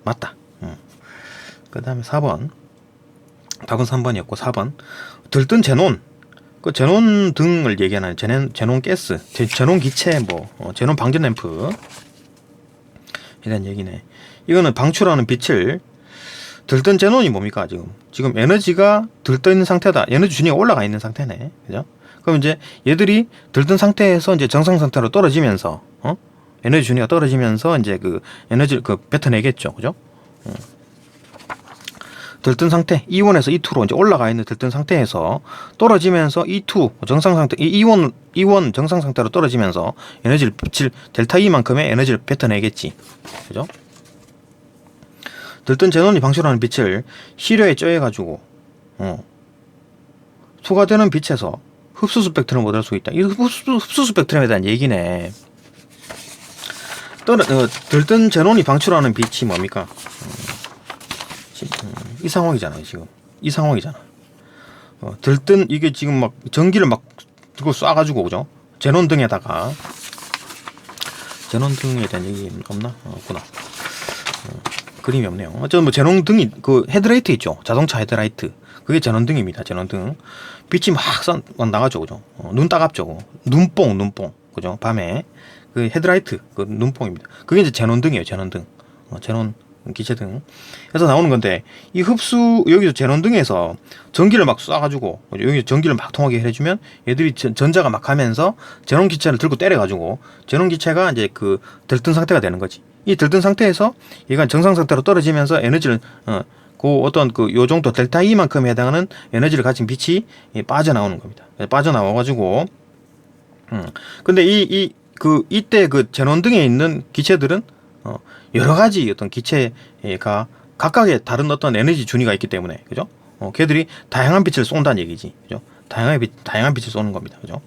맞다. 그 다음에 4번. 답은 3번이었고 4번 들뜬 제논, 그 제논 등을 얘기하는 제논 가스, 제논 기체, 제논 방전 램프 이런 얘기네. 이거는 방출하는 빛을 들뜬 제논이 뭡니까? 지금 에너지가 들떠 있는 상태다. 에너지 준위가 올라가 있는 상태네, 그죠? 그럼 이제 얘들이 들뜬 상태에서 이제 정상 상태로 떨어지면서 에너지 준위가 떨어지면서 이제 그 에너지를 뱉어내겠죠, 그죠? 들뜬 상태, E1에서 E2로 이제 올라가 있는 들뜬 상태에서 떨어지면서 E2 정상 상태, E1 정상 상태로 떨어지면서 빛을 델타 E만큼의 에너지를 뱉어내겠지, 그죠? 들뜬 제논이 방출하는 빛을 시료에 쪄해가지고 투과되는 빛에서 흡수 스펙트럼을 얻을 수 있다. 이 흡수 스펙트럼에 대한 얘기네. 들뜬 제논이 방출하는 빛이 뭡니까? 이 상황이잖아요, 지금. 이 상황이잖아. 들뜬, 이게 지금 막 전기를 막 들고 쏴가지고, 그죠? 제논 등에다가. 제논 등에 대한 얘기 없나? 없구나. 그림이 없네요. 어쨌든 뭐 제논등이 그 헤드라이트 있죠. 자동차 헤드라이트. 그게 제논등입니다. 제논등. 빛이 막 나가죠, 그죠? 눈 따갑죠. 눈뽕, 그죠? 밤에 그 헤드라이트, 그 눈뽕입니다. 그게 이제 제논등이에요. 제논등. 제논 기체등. 그래서 나오는 건데 이 흡수 여기서 제논등에서 전기를 막 쏴가지고 여기 전기를 막 통하게 해주면 얘들이 전자가 막 가면서 제논 기체를 들고 때려가지고 제논 기체가 이제 그 들뜬 상태가 되는 거지. 이 들뜬 상태에서 얘가 정상 상태로 떨어지면서 에너지를 그 어떤 그 요 정도 델타 E만큼에 해당하는 에너지를 가진 빛이 빠져나오는 겁니다. 빠져나와가지고 근데 이때 그 제논등에 있는 기체들은 여러 가지 어떤 기체가 각각의 다른 어떤 에너지 준위가 있기 때문에 그죠? 걔들이 다양한 빛을 쏜다는 얘기지, 그죠? 다양한 빛을 쏘는 겁니다, 그죠?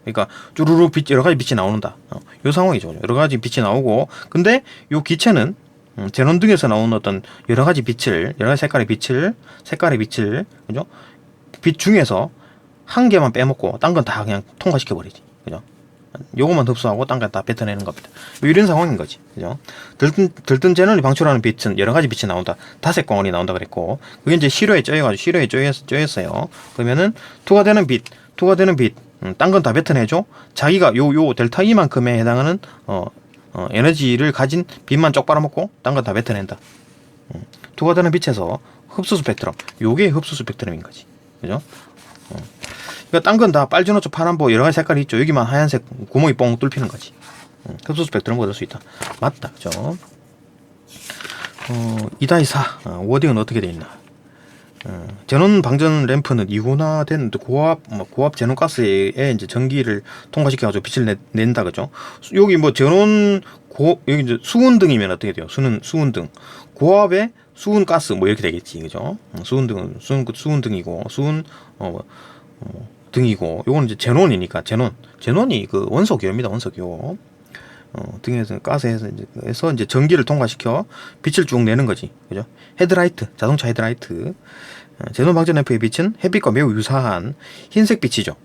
그러니까 쭈루루 빛 여러 가지 빛이 나오는다. 요 상황이죠. 여러 가지 빛이 나오고, 근데 요 기체는 제논등에서 나오는 어떤 여러 가지 색깔의 빛을, 그죠? 빛 중에서 한 개만 빼먹고 딴 건 다 그냥 통과시켜 버리지, 그죠? 요것만 흡수하고 딴 건 다 뱉어내는 겁니다. 이런 상황인 거지, 그죠? 들뜬 제논이 방출하는 빛은 여러 가지 빛이 나온다. 다색 광원이 나온다 그랬고, 그게 이제 시료에 쪼였어요. 그러면은 투과되는 빛, 딴 건 다 뱉어내죠. 자기가 요 델타 E만큼에 해당하는 에너지를 가진 빛만 쪽 빨아먹고 딴 건 다 뱉어낸다. 투과되는 빛에서 흡수 스펙트럼, 요게 흡수 스펙트럼인 거지, 그죠? 그러니까 딴 건 다 빨주노초 파란보 여러 가지 색깔이 있죠. 여기만 하얀색 구멍이 뻥 뚫히는 거지. 흡수 스펙트럼 얻을 수 있다. 맞다, 그죠? 2-4 워딩은 어떻게 돼 있나? 제논 방전 램프는 이온화된 고압 제논 가스에 이제 전기를 통과시켜가지고 빛을 낸다, 그죠? 여기 뭐 여기 이제 수은등이면 어떻게 돼요? 수은등. 고압의 수은 가스 뭐 이렇게 되겠지, 그죠? 수은등은 수은등이고 등이고, 요거는 이제 제논이니까 제논이 그 원소기호입니다. 원소기호. 등에서 가스에서 이제 전기를 통과시켜 빛을 쭉 내는 거지, 그죠? 헤드라이트, 자동차 헤드라이트. 제논 방전 램프의 빛은 햇빛과 매우 유사한 흰색 빛이죠,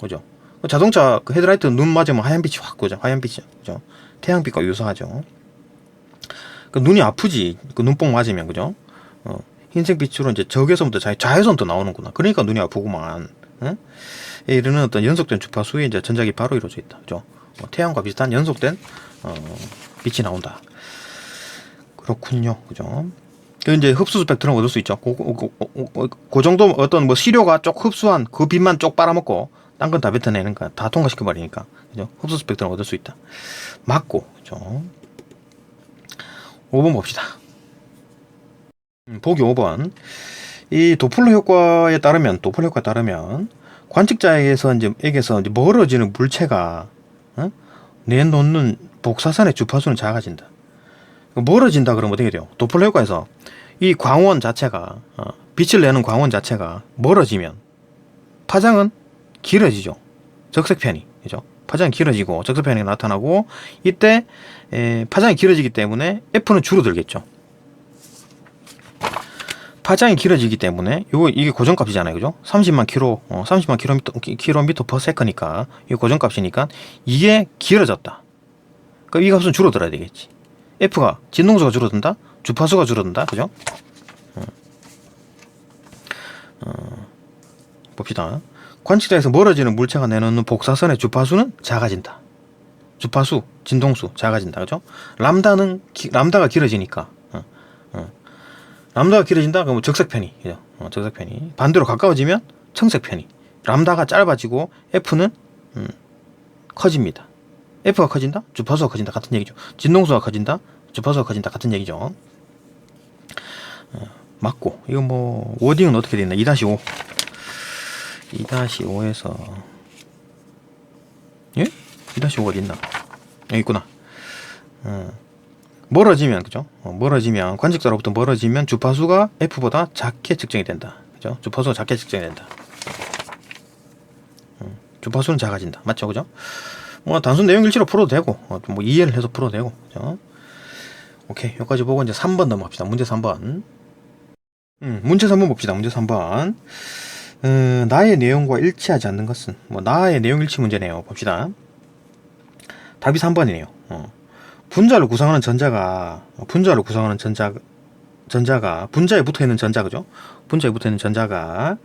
그죠? 자동차 그 헤드라이트 눈 맞으면 하얀 빛이 확 그죠? 하얀 빛이죠, 그죠? 태양빛과 유사하죠. 그 눈이 아프지, 그 눈뽕 맞으면, 그죠? 흰색 빛으로 이제 적외선부터 자외선도 나오는구나. 그러니까 눈이 아프구만. 응? 이르는 어떤 연속된 주파수에 이제 전작이 바로 이루어져 있다, 그죠? 태양과 비슷한 연속된 빛이 나온다. 그렇군요, 그죠? 이제 흡수 스펙트럼 얻을 수 있죠. 그 정도 어떤 뭐 시료가 쪽 흡수한 그 빛만 쪽 빨아먹고 딴 건 다 뱉어내니까 다 통과시켜 버리니까, 그죠? 흡수 스펙트럼 얻을 수 있다. 맞고, 그죠? 5번 봅시다. 보기 5번. 이 도플러 효과에 따르면 관측자에게서 이제 멀어지는 물체가 내놓는 복사선의 주파수는 작아진다. 멀어진다 그러면 어떻게 돼요? 도플러 효과에서 이 광원 자체가 빛을 내는 광원 자체가 멀어지면 파장은 길어지죠. 적색편이, 그죠? 파장이 길어지고 적색편이 나타나고, 이때 파장이 길어지기 때문에 F는 줄어들겠죠. 파장이 길어지기 때문에 이게 고정값이잖아요, 그죠? 30만 킬로미터 per second니까 이게 고정값이니까 이게 길어졌다. 그럼 이 값은 줄어들어야 되겠지. F가 진동수가 줄어든다, 주파수가 줄어든다, 그죠? 봅시다. 관측자에서 멀어지는 물체가 내놓는 복사선의 주파수는 작아진다. 주파수, 진동수 작아진다, 그죠? 람다가 길어지니까. 람다가 길어진다 그러면 적색편이, 그죠? 적색편이 반대로 가까워지면 청색편이. 람다가 짧아지고 F는 커집니다. F가 커진다, 주파수가 커진다, 같은 얘기죠. 진동수가 커진다, 주파수가 커진다, 같은 얘기죠. 맞고, 이거 뭐 워딩은 어떻게 되나? 2-5 2-5에서 예? 2-5가 어디 있나? 여기 있구나. 멀어지면, 그죠? 멀어지면, 관측자로부터 멀어지면 주파수가 F보다 작게 측정이 된다, 그죠? 주파수가 작게 측정이 된다. 주파수는 작아진다, 맞죠, 그죠? 뭐 단순 내용 일치로 풀어도 되고, 뭐 이해를 해서 풀어도 되고, 그죠? 오케이, 여기까지 보고 이제 3번 넘어갑시다. 문제 3번. 문제 3번 봅시다. 문제 3번. 나의 내용과 일치하지 않는 것은, 뭐 나의 내용 일치 문제네요. 봅시다. 답이 3번이네요. 분자를 구성하는 전자가 전자가 분자에 붙어있는 전자 그죠? 분자에 붙어있는 전자가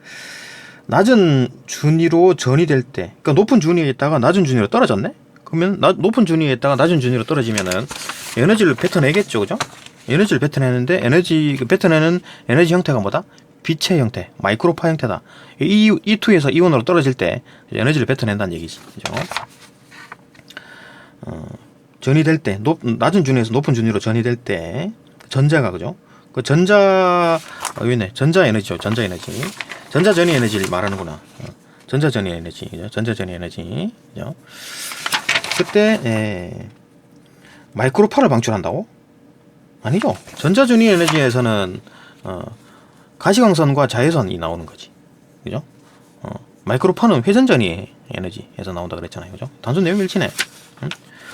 낮은 준위로 전이될 때, 그러니까 높은 준위에 있다가 낮은 준위로 떨어졌네? 그러면 높은 준위에 있다가 낮은 준위로 떨어지면은 에너지를 뱉어내겠죠, 그죠? 에너지를 뱉어내는데 뱉어내는 에너지 형태가 뭐다? 빛의 형태, 마이크로파 형태다. E2에서 이온으로 떨어질 때 에너지를 뱉어낸다는 얘기지, 그죠? 전이될 때, 낮은 준위에서 높은 준위로 전이될 때 전자가 그죠? 그 여기 있네. 전자 에너지죠. 전자 에너지. 전자 전이 에너지를 말하는구나. 전자 전이 에너지. 전자 전이 에너지. 그죠? 그때 마이크로파를 방출한다고? 아니죠. 전자 전이 에너지에서는 가시광선과 자외선이 나오는 거지. 그죠? 마이크로파는 회전 전이 에너지에서 나온다 그랬잖아요. 그죠? 단순 내용 일치네.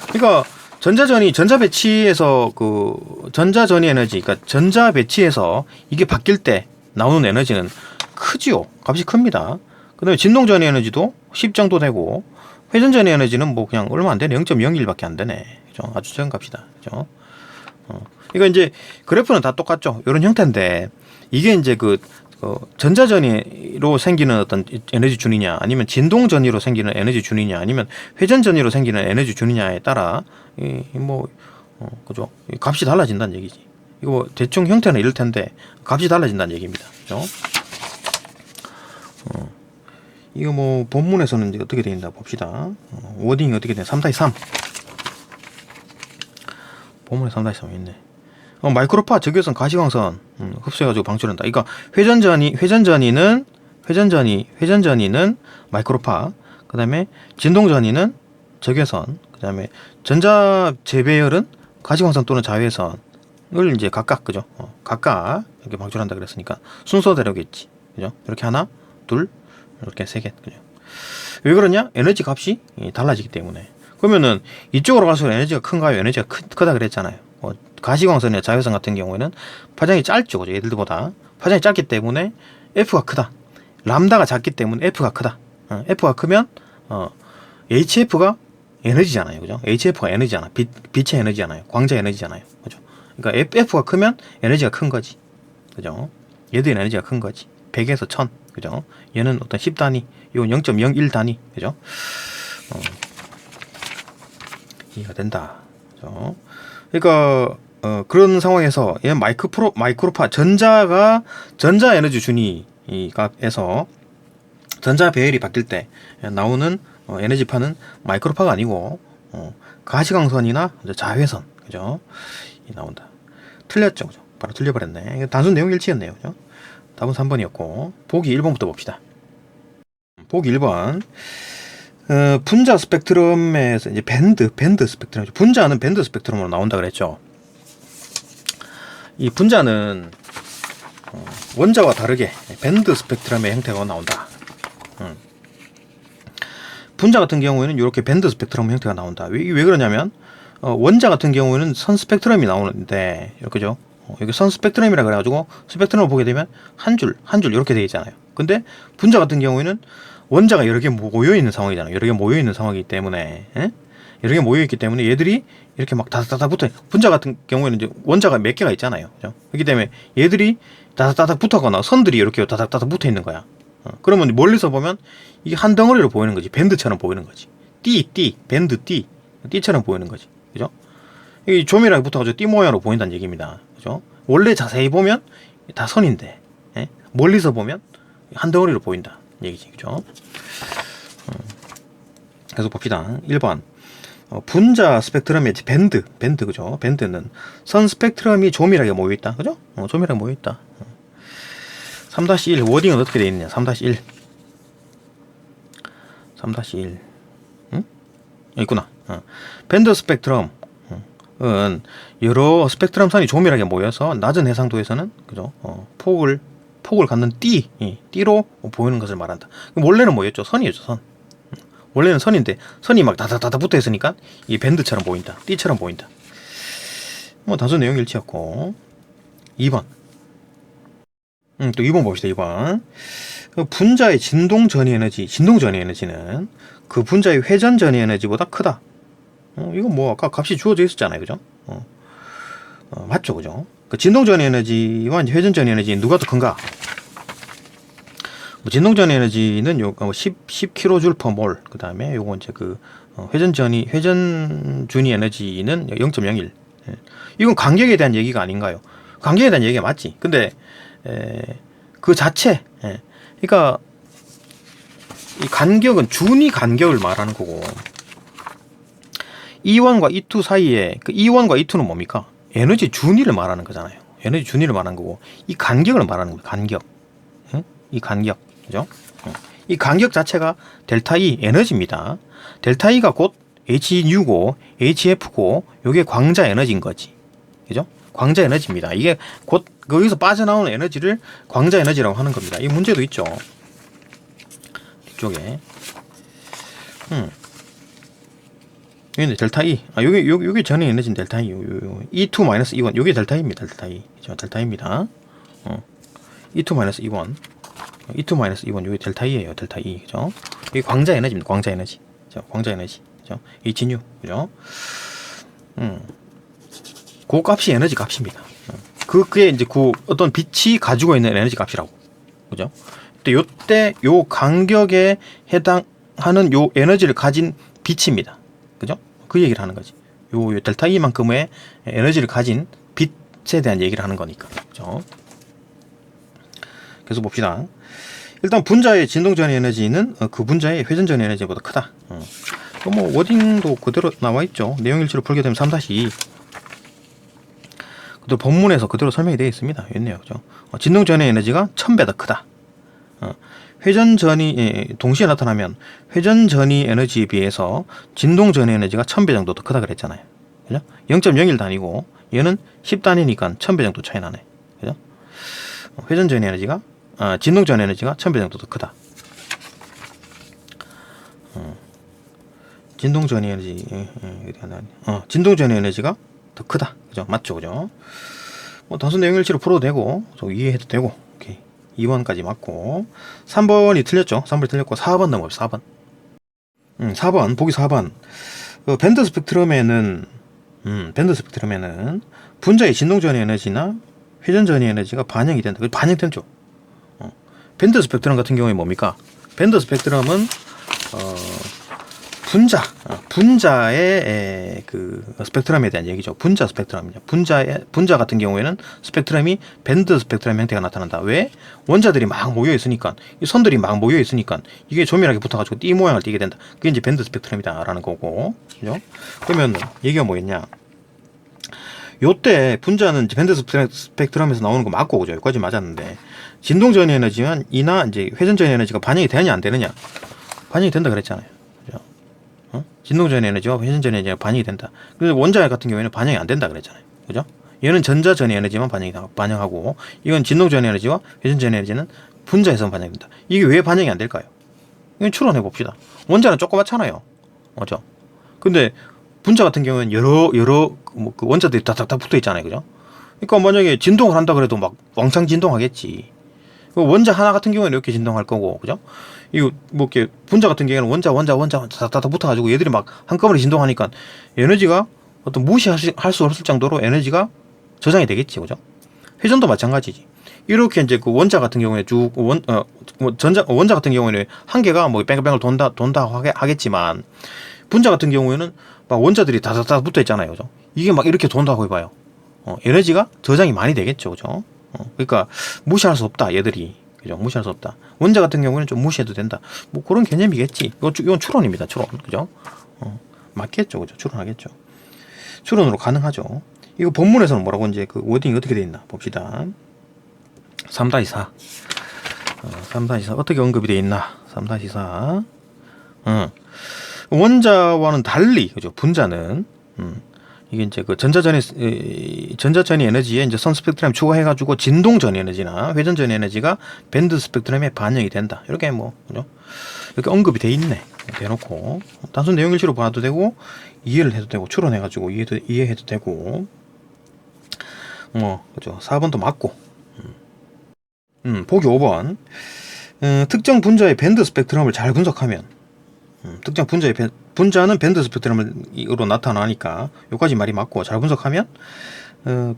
그러니까 전자 배치에서 전자 전이 에너지, 그러니까 전자 배치에서 이게 바뀔 때 나오는 에너지는 크지요. 값이 큽니다. 그 다음에 진동 전이 에너지도 10 정도 되고, 회전 전이 에너지는 뭐 그냥 얼마 안 되네. 0.01밖에 안 되네. 그죠? 아주 적은 값이다. 그죠? 그러니까 이제 그래프는 다 똑같죠. 이런 형태인데, 이게 이제 전자 전이로 생기는 어떤 에너지 준이냐, 아니면 진동 전이로 생기는 에너지 준이냐, 아니면 회전 전이로 생기는 에너지 준이냐에 따라 그죠? 값이 달라진다는 얘기지. 이거 뭐 대충 형태는 이럴 텐데 값이 달라진다는 얘기입니다. 그죠? 이거 뭐 본문에서는 이제 어떻게 되어 있나 봅시다. 워딩이 어떻게 되냐? 3-3. 본문에 3-3이 있네. 마이크로파 적외선 가시광선 흡수해가지고 방출한다. 그러니까 회전전이는 마이크로파, 그 다음에 진동전이는 적외선, 그 다음에 전자 재배열은 가시광선 또는 자외선을 이제 각각 그죠? 각각 이렇게 방출한다 그랬으니까 순서대로겠지. 그죠? 이렇게 하나, 둘, 이렇게 세 개. 그죠? 왜 그러냐? 에너지 값이 달라지기 때문에. 그러면은 이쪽으로 갈수록 에너지가 큰가요? 에너지가 크다 그랬잖아요. 가시광선이나 자외선 같은 경우에는 파장이 짧죠, 그죠? 얘들보다 파장이 짧기 때문에 F가 크다. 람다가 작기 때문에 F가 크다. F가 크면 HF가 에너지잖아요, 그죠? HF가 에너지잖아. 빛의 에너지잖아요. 광자 에너지잖아요, 그죠? 그러니까 F가 크면 에너지가 큰 거지, 그죠? 얘도 에너지가 큰 거지. 100에서 1000, 그죠? 얘는 어떤 10단위, 이건 0.01 단위, 그죠? 이해가 된다, 그죠? 그러니까 그런 상황에서 얘 마이크로파 전자 에너지 준위가에서 전자 배열이 바뀔 때 나오는 에너지파는 마이크로파가 아니고 가시광선이나 자외선, 그죠? 이 나온다. 틀렸죠, 그죠? 바로 틀려버렸네. 단순 내용 일치였네요, 그죠? 답은 3번이었고 보기 1번부터 봅시다. 보기 1번. 분자 스펙트럼에서 이제 밴드 스펙트럼. 분자는 밴드 스펙트럼으로 나온다 그랬죠. 이 분자는 원자와 다르게 밴드 스펙트럼의 형태가 나온다. 분자 같은 경우에는 이렇게 밴드 스펙트럼 형태가 나온다. 왜 그러냐면 원자 같은 경우에는 선 스펙트럼이 나오는데, 그죠? 여기 선 스펙트럼이라 그래가지고 스펙트럼을 보게 되면 한 줄 이렇게 되어 있잖아요. 근데 분자 같은 경우에는 원자가 여러 개 모여 있는 상황이잖아요. 여러 개 모여 있는 상황이기 때문에, 여러 개 모여 있기 때문에 얘들이 이렇게 막 다닥다닥 붙어. 분자 같은 경우에는 이제 원자가 몇 개가 있잖아요, 그죠? 그렇기 때문에 얘들이 다닥다닥 붙어거나 선들이 이렇게 다닥다닥 붙어 있는 거야. 그러면 멀리서 보면 이게 한 덩어리로 보이는 거지. 밴드처럼 보이는 거지. 밴드 띠처럼 보이는 거지, 그죠? 이 조밀하게 붙어가지고 띠 모양으로 보인다는 얘기입니다, 그죠? 원래 자세히 보면 다 선인데, 멀리서 보면 한 덩어리로 보인다 얘기지, 그죠? 계속 봅시다. 1번. 분자 스펙트럼의 밴드, 그죠? 밴드는 선 스펙트럼이 조밀하게 모여있다, 그죠? 조밀하게 모여있다. 3-1 워딩은 어떻게 되어 있느냐? 3-1 응? 여기 있구나. 밴드 스펙트럼은 여러 스펙트럼 선이 조밀하게 모여서 낮은 해상도에서는, 그죠? 폭을 갖는 띠로 보이는 것을 말한다. 원래는 뭐였죠? 선이었죠, 선. 원래는 선인데 선이 막 다다다다 붙어 있으니까 이 밴드처럼 보인다, 띠처럼 보인다. 뭐 단순 내용 일치였고. 2번. 또 2번 봅시다. 2번. 분자의 진동 전이 에너지는 그 분자의 회전 전이 에너지보다 크다. 이건 뭐 아까 값이 주어져 있었잖아요, 그죠? 맞죠, 그죠? 그 진동전 에너지와 이제 회전전 에너지 누가 더 큰가? 뭐 진동전 에너지는 요 10kJ/mol. 그다음에 요거 이제 그 회전준위 에너지는 0.01. 예. 이건 간격에 대한 얘기가 아닌가요? 간격에 대한 얘기가 맞지. 근데 그 자체, 그러니까 이 간격은 준위 간격을 말하는 거고, E1과 E2 사이에 그 E1과 E2는 뭡니까? 에너지 준위를 말하는 거잖아요. 에너지 준위를 말하는 거고, 이 간격을 말하는 거예요. 간격. 응? 이 간격. 그죠? 이 간격 자체가 델타 E 에너지입니다. 델타 E가 곧 Hnu고 HF고 요게 광자 에너지인 거지. 그죠? 광자 에너지입니다. 이게 곧 거기서 빠져나오는 에너지를 광자 에너지라고 하는 겁니다. 이 문제도 있죠. 이쪽에. 여기 델타 E. 요게 전의 에너지는 델타 E. E2 마이너스 E1. 요게 델타 E입니다. 델타 E. 그죠? 델타 E입니다. E2 마이너스 E1. E2 마이너스 E1. 요게 델타 E예요. 델타 E. 그죠? 이게 광자 에너지입니다. 광자 에너지. 그죠? 광자 에너지. 그죠? Hnu. 그죠? 그 값이 에너지 값입니다. 그게 이제 그 어떤 빛이 가지고 있는 에너지 값이라고. 그죠? 근데 요때 요 간격에 해당하는 요 에너지를 가진 빛입니다. 그죠? 그 얘기를 하는 거지. 요 델타 E만큼의 에너지를 가진 빛에 대한 얘기를 하는 거니까. 그죠? 계속 봅시다. 일단 분자의 진동전의 에너지는 그 분자의 회전전의 에너지보다 크다. 뭐 워딩도 그대로 나와 있죠. 내용일치로 풀게 되면 3-2. 그대로 본문에서 그대로 설명이 되어 있습니다. 있네요. 그죠? 진동전의 에너지가 1000배 더 크다. 회전전이 동시에 나타나면 회전전이 에너지에 비해서 진동전의 에너지가 1000배 정도 더 크다 그랬잖아요. 그죠? 0.01 단위고 얘는 10단위니까 1000배 정도 차이 나네. 그죠? 회전전의 에너지가 진동전 에너지가 1000배 정도 더 크다. 진동전의 에너지 진동전의 에너지가 더 크다. 그죠? 맞죠? 그죠? 뭐 단순 내용일치로 풀어도 되고 이해해도 되고. 오케이. 2번까지 맞고 3번이 틀렸죠. 3번이 틀렸고 4번 넘어갑시다. 4번. 4번 보기 4번. 밴드 스펙트럼에는 분자의 진동전의 에너지나 회전전의 에너지가 반영이 된다. 반영된죠. 밴드 스펙트럼 같은 경우에 뭡니까? 밴드 스펙트럼은 분자의 그 스펙트럼에 대한 얘기죠. 분자 스펙트럼이죠. 분자 같은 경우에는 스펙트럼이 밴드 스펙트럼 형태가 나타난다. 왜? 원자들이 막 모여 있으니까, 이 선들이 막 모여 있으니까 이게 조밀하게 붙어가지고 띠 모양을 띠게 된다. 그게 이제 밴드 스펙트럼이다라는 거고, 그죠? 그러면 얘기가 뭐겠냐? 요때 분자는 밴드 스펙트럼에서 나오는 거 맞고, 그죠? 여기까지 맞았는데, 진동전 에너지만 이나 이제 회전전 에너지가 반영이 되느냐 안 되느냐? 반영이 된다 그랬잖아요. 진동전 에너지와 회전전 에너지가 반영이 된다. 그래서 원자 같은 경우에는 반영이 안 된다 그랬잖아요. 그죠? 얘는 전자전 에너지만 반영하고, 이건 진동전 에너지와 회전전 에너지는 분자에서만 반영된다. 이게 왜 반영이 안 될까요? 이건 추론해 봅시다. 원자는 조그맣잖아요. 맞죠? 근데 분자 같은 경우에는 여러 그 원자들이 다닥 붙어 있잖아요. 그죠? 그러니까 만약에 진동을 한다 그래도 막 왕창 진동하겠지. 원자 하나 같은 경우에는 이렇게 진동할 거고, 그죠? 이거 뭐 이렇게 분자 같은 경우에는 원자 다닥 붙어가지고 얘들이 막 한꺼번에 진동하니까 에너지가 어떤 무시할 수 없을 정도로 에너지가 저장이 되겠지, 그죠? 회전도 마찬가지지. 이렇게 이제 그 원자 같은 경우에 원자 같은 경우에는 한 개가 뭐 뺑글뺑글 돈다 하겠지만, 분자 같은 경우에는 막 원자들이 다닥 붙어 있잖아요, 그죠? 이게 막 이렇게 돈다고 해봐요. 에너지가 저장이 많이 되겠죠, 그죠? 그러니까 무시할 수 없다, 얘들이. 그죠? 무시할 수 없다. 원자 같은 경우에는 좀 무시해도 된다. 뭐 그런 개념이겠지. 이건 추론입니다, 추론. 그죠? 맞겠죠, 그죠? 추론하겠죠. 추론으로 가능하죠. 이거 본문에서는 뭐라고 이제 그 워딩이 어떻게 돼 있나 봅시다. 3-4. 3-4 어떻게 언급이 돼 있나? 3-4. 원자와는 달리, 그죠? 분자는 이게 이제 그 전자전이 에너지에 이제 선 스펙트럼 추가해가지고 진동전 에너지나 회전전 에너지가 밴드 스펙트럼에 반영이 된다. 이렇게 뭐, 그죠? 이렇게 언급이 돼 있네. 대놓고. 단순 내용일치로 봐도 되고, 이해를 해도 되고, 추론해가지고 이해해도 되고, 뭐, 그죠? 4번도 맞고. 보기 5번. 특정 분자의 밴드 스펙트럼을 잘 분석하면, 특정 분자는 밴드 스펙트럼으로 나타나니까 여기까지 말이 맞고, 잘 분석하면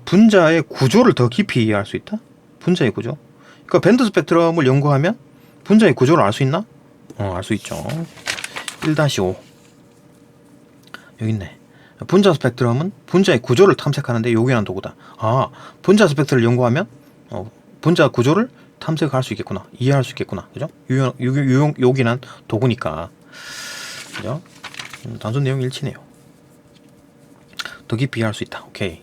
분자의 구조를 더 깊이 이해할 수 있다. 분자의 구조. 그러니까 밴드 스펙트럼을 연구하면 분자의 구조를 알 수 있나? 알 수 있죠. 1-5 여기 있네. 분자 스펙트럼은 분자의 구조를 탐색하는데 요긴한 도구다. 분자 스펙트럼을 연구하면 분자 구조를 탐색할 수 있겠구나. 이해할 수 있겠구나. 그죠? 요긴한 도구니까. 그죠? 단순 내용 일치네요. 더 깊이 이해할 수 있다. 오케이.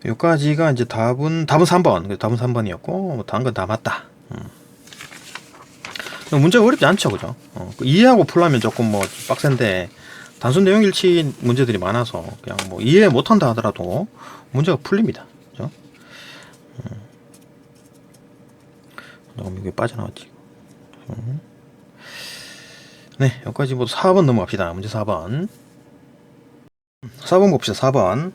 여기까지가 이제 답은 3번. 답은 3번이었고, 다른 건 다 맞다. 문제가 어렵지 않죠, 그죠? 이해하고 풀려면 조금 뭐 빡센데, 단순 내용 일치 문제들이 많아서, 그냥 뭐 이해 못한다 하더라도 문제가 풀립니다. 그죠? 너무 이게 빠져나왔지. 네, 여기까지 모두 4번 넘어갑시다. 문제 4번. 4번 봅시다. 4번.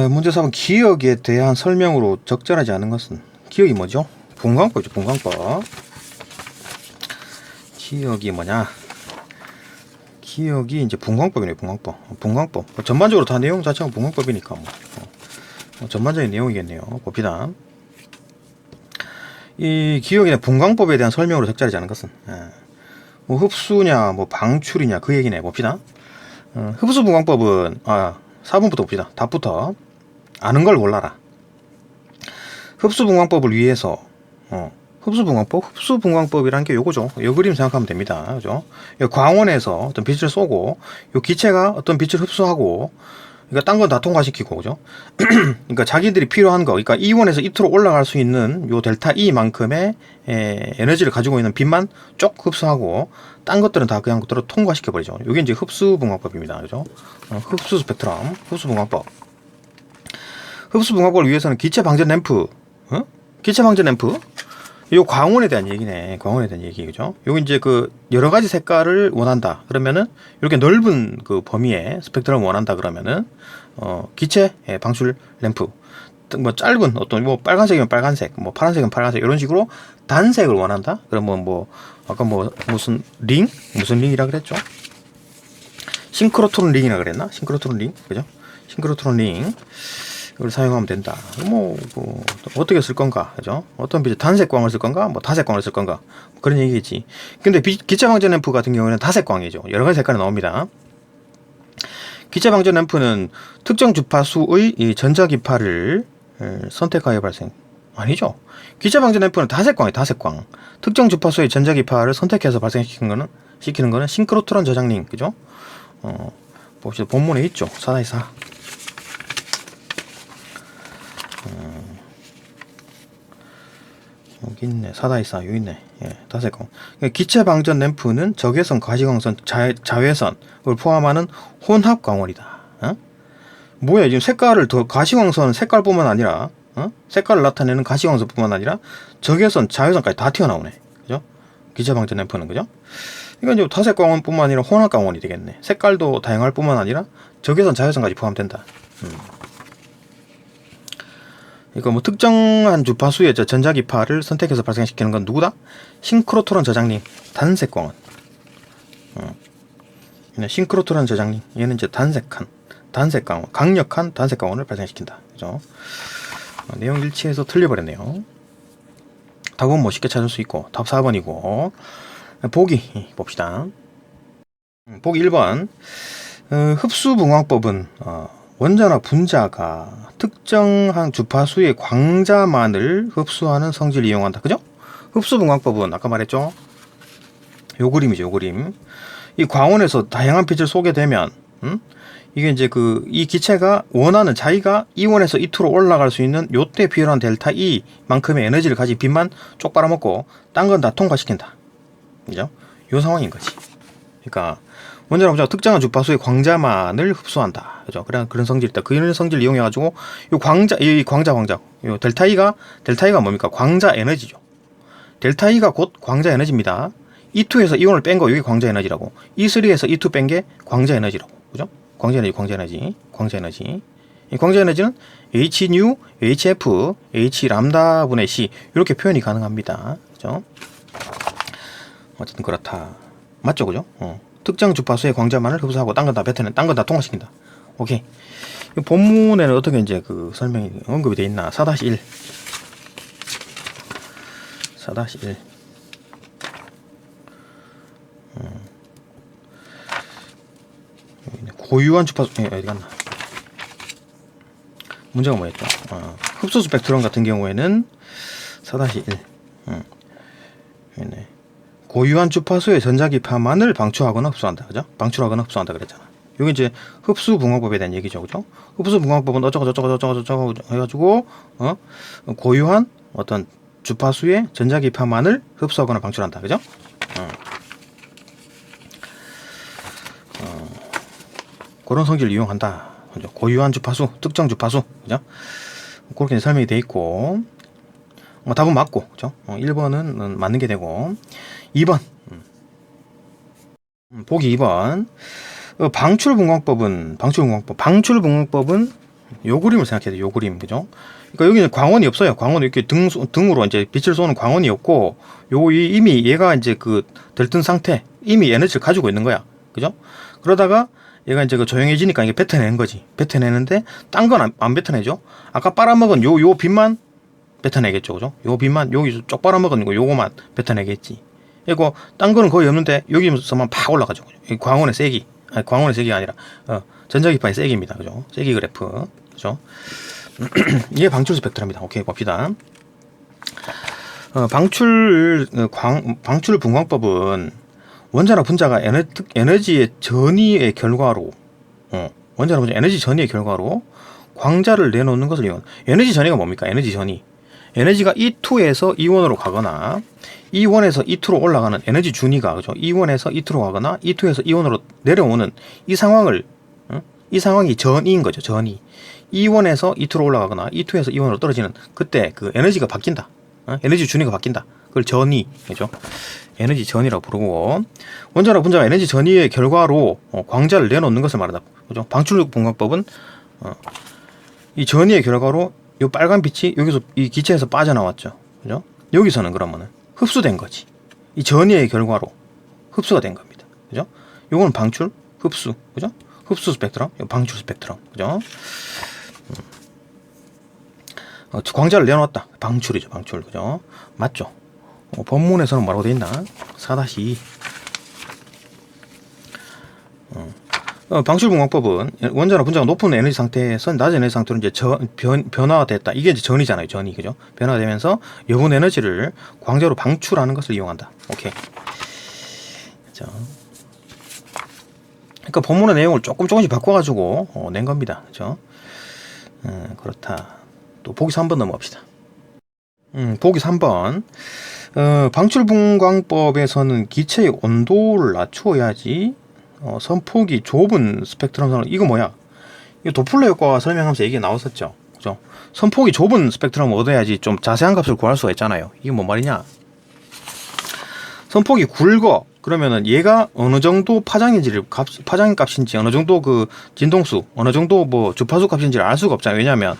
문제 4번. 기억에 대한 설명으로 적절하지 않은 것은? 기억이 뭐죠? 분광법이죠. 분광법. 기억이 뭐냐? 기억이 이제 분광법이네요. 분광법. 분광법. 전반적으로 다 내용 자체가 분광법이니까 전반적인 내용이겠네요. 봅시다. 이 기억에 대한 분광법에 대한 설명으로 적절하지 않은 것은? 뭐 흡수냐, 뭐 방출이냐 그 얘기네. 봅시다. 흡수 분광법은 4번부터 봅시다. 답부터 아는 걸 몰라라. 흡수 분광법을 위해서 흡수 분광법이란 게 요거죠. 요 그림 생각하면 됩니다. 그죠? 광원에서 어떤 빛을 쏘고 요 기체가 어떤 빛을 흡수하고 그러니까 딴 건 다 통과시키고 그죠? 그러니까 자기들이 필요한 거, 그러니까 E1에서 E2로 올라갈 수 있는 요 델타 E만큼의 에너지를 가지고 있는 빛만 쪽 흡수하고 딴 것들은 다 그냥 그대로 통과시켜 버리죠. 이게 이제 흡수 분광법입니다. 그죠? 흡수 스펙트럼, 흡수 분광법. 흡수 분광법을 위해서는 기체 방전 램프, 기체 방전 램프. 요 광원에 대한 얘기네. 광원에 대한 얘기, 그죠? 요거 이제 그 여러 가지 색깔을 원한다. 그러면은 이렇게 넓은 그 범위의 스펙트럼을 원한다. 그러면은 기체 방출 램프, 뭐 짧은 어떤 뭐 빨간색이면 빨간색, 뭐 파란색이면 파란색 이런 식으로 단색을 원한다. 그러면 뭐 아까 뭐 무슨 링이라 그랬죠? 싱크로트론 링이라 그랬나? 싱크로트론 링, 그죠? 싱크로트론 링. 이걸 사용하면 된다. 뭐 어떻게 쓸 건가, 그죠? 어떤 빛, 단색광을 쓸 건가, 뭐 다색광을 쓸 건가, 뭐 그런 얘기겠지. 근데 기체 방전 램프 같은 경우에는 다색광이죠. 여러 가지 색깔이 나옵니다. 기체 방전 램프는 특정 주파수의 이 전자기파를 선택하여 발생. 아니죠. 기체 방전 램프는 다색광이에요. 다색광. 특정 주파수의 전자기파를 선택해서 발생시키는 거는 싱크로트론 저장링, 그죠? 봅시다. 본문에 있죠. 4-4. 여기 있네. 4-4 여기 있네. 다색광. 기체 방전 램프는 적외선, 가시광선, 자외선을 포함하는 혼합 광원이다. 뭐야, 지금 색깔을 더 가시광선 색깔뿐만 아니라 색깔을 나타내는 가시광선뿐만 아니라 적외선, 자외선까지 다 튀어나오네. 그죠? 기체 방전 램프는, 그죠? 이건 이제 다색광원뿐만 아니라 혼합 광원이 되겠네. 색깔도 다양할 뿐만 아니라 적외선, 자외선까지 포함된다. 그러니까 뭐 특정한 주파수의 전자기파를 선택해서 발생시키는 건 누구다? 싱크로트론 저장링, 단색광원. 싱크로트론 저장링, 얘는 이제 단색광원, 강력한 단색광원을 발생시킨다. 그죠? 내용 일치해서 틀려버렸네요. 답은 뭐 쉽게 찾을 수 있고, 답 4번이고, 보기 봅시다. 보기 1번. 흡수 분광법은 원자나 분자가 특정한 주파수의 광자만을 흡수하는 성질을 이용한다. 그죠? 흡수 분광법은 아까 말했죠? 요 그림이죠. 요 그림. 이 광원에서 다양한 빛을 쏘게 되면 이게 이제 이 기체가 원하는 자기가 E1에서 E2로 올라갈 수 있는 요때 필요한 델타 E 만큼의 에너지를 가진 빛만 쪽 빨아먹고 딴 건 다 통과시킨다. 그죠? 요 상황인 거지. 그러니까 원자나 분자가 특정한 주파수의 광자만을 흡수한다. 그죠? 그런 성질이 있다. 그런 성질을 이용해가지고, 이 광자. 요 델타 E가 뭡니까? 광자 에너지죠. 델타 E가 곧 광자 에너지입니다. E2에서 이온을 뺀 거, 이게 광자 에너지라고. E3에서 E2 뺀 게 광자 에너지라고. 그죠? 광자 에너지. 이 광자 에너지는 Hν, HF, Hλ분의 C. 이렇게 표현이 가능합니다. 그죠? 어쨌든 그렇다. 맞죠? 그죠? 특정 주파수의 광자만을 흡수하고 딴 건 다 뱉어낸, 딴 건 다 통과시킨다. 오케이. 이 본문에는 어떻게 이제 그 설명이 언급이 돼 있나? 4-1. 4-1. 고유한 주파수, 어디 갔나? 문제가 뭐였죠? 흡수 스펙트럼 같은 경우에는 4-1. 고유한 주파수의 전자기파만을 방출하거나 흡수한다. 그죠? 방출하거나 흡수한다 그랬잖아. 여기 이제 흡수 붕광법에 대한 얘기죠. 그죠? 흡수 붕광법은 어쩌고 해가지고, 고유한 어떤 주파수의 전자기파만을 흡수하거나 방출한다. 그죠? 그런 성질을 이용한다. 그죠? 고유한 주파수, 특정 주파수. 그죠? 그렇게 설명이 돼 있고, 답은 맞고, 그죠? 1번은 맞는 게 되고, 2번. 보기 2번. 방출분광법은 요 그림을 생각해야 돼. 요 그림. 그죠? 그러니까 여기는 광원이 없어요. 광원이 이렇게 등으로 이제 빛을 쏘는 광원이 없고, 이미 얘가 이제 그 들뜬 상태, 이미 에너지를 가지고 있는 거야. 그죠? 그러다가 얘가 이제 그 조용해지니까 이게 뱉어내는 거지. 뱉어내는데, 딴 건 안 뱉어내죠? 아까 빨아먹은 요 빛만 뱉어내겠죠. 그죠? 요 빛만, 여기 쪽 빨아먹은 거 요거만 뱉어내겠지. 이거, 딴 거는 거의 없는데, 여기서만 팍 올라가죠. 그죠? 광원의 세기. 아니, 광원의 세기가 아니라, 전자기파의 세기입니다. 그죠? 세기 그래프. 그죠? 이게 방출 스펙트럼입니다. 오케이, 봅시다. 방출 분광법은 원자나 분자가 에너지의 전이의 결과로, 원자나 분자 에너지 전이의 결과로 광자를 내놓는 것을 이용한다. 에너지 전이가 뭡니까? 에너지 전이. 에너지가 E2에서 E1으로 가거나, E1에서 E2로 올라가는 에너지 준위가, 그죠? E1에서 E2로 가거나, E2에서 E1으로 내려오는 이 상황을, 이 상황이 전이인 거죠. 전이. E1에서 E2로 올라가거나, E2에서 E1으로 떨어지는 그때 그 에너지가 바뀐다. 에너지 준위가 바뀐다. 그걸 전이, 그죠? 에너지 전이라고 부르고, 원자나 분자가 에너지 전이의 결과로 광자를 내놓는 것을 말한다. 그죠? 방출 분광법은 이 전이의 결과로 이 빨간 빛이 여기서 이 기체에서 빠져나왔죠. 그죠? 여기서는 그러면은 흡수된 거지. 이 전이의 결과로 흡수가 된 겁니다. 그죠? 요거는 방출, 흡수. 그죠? 흡수 스펙트럼, 방출 스펙트럼. 그죠? 광자를 내놓았다. 방출이죠. 방출. 그죠? 맞죠? 본문에서는 뭐라고 되어 있나? 4-2. 방출분광법은 원자나 분자가 높은 에너지 상태에서 낮은 에너지 상태로 이제 변화가 됐다. 이게 이제 전이잖아요. 전이. 그죠? 변화가 되면서 여분 에너지를 광자로 방출하는 것을 이용한다. 오케이. 자. 그러니까 본문의 내용을 조금씩 바꿔가지고 낸 겁니다. 그죠? 그렇다. 또 보기 3번 넘어갑시다. 보기 3번. 방출분광법에서는 기체의 온도를 낮추어야지 선폭이 좁은 스펙트럼선을, 이거 뭐야? 이거 도플러 효과 설명하면서 얘기가 나왔었죠. 그죠? 선폭이 좁은 스펙트럼을 얻어야지 좀 자세한 값을 구할 수가 있잖아요. 이게 뭔 말이냐? 선폭이 굵어. 그러면은 얘가 어느 정도 파장인 값인지, 어느 정도 그 진동수, 어느 정도 뭐 주파수 값인지를 알 수가 없잖아요. 왜냐면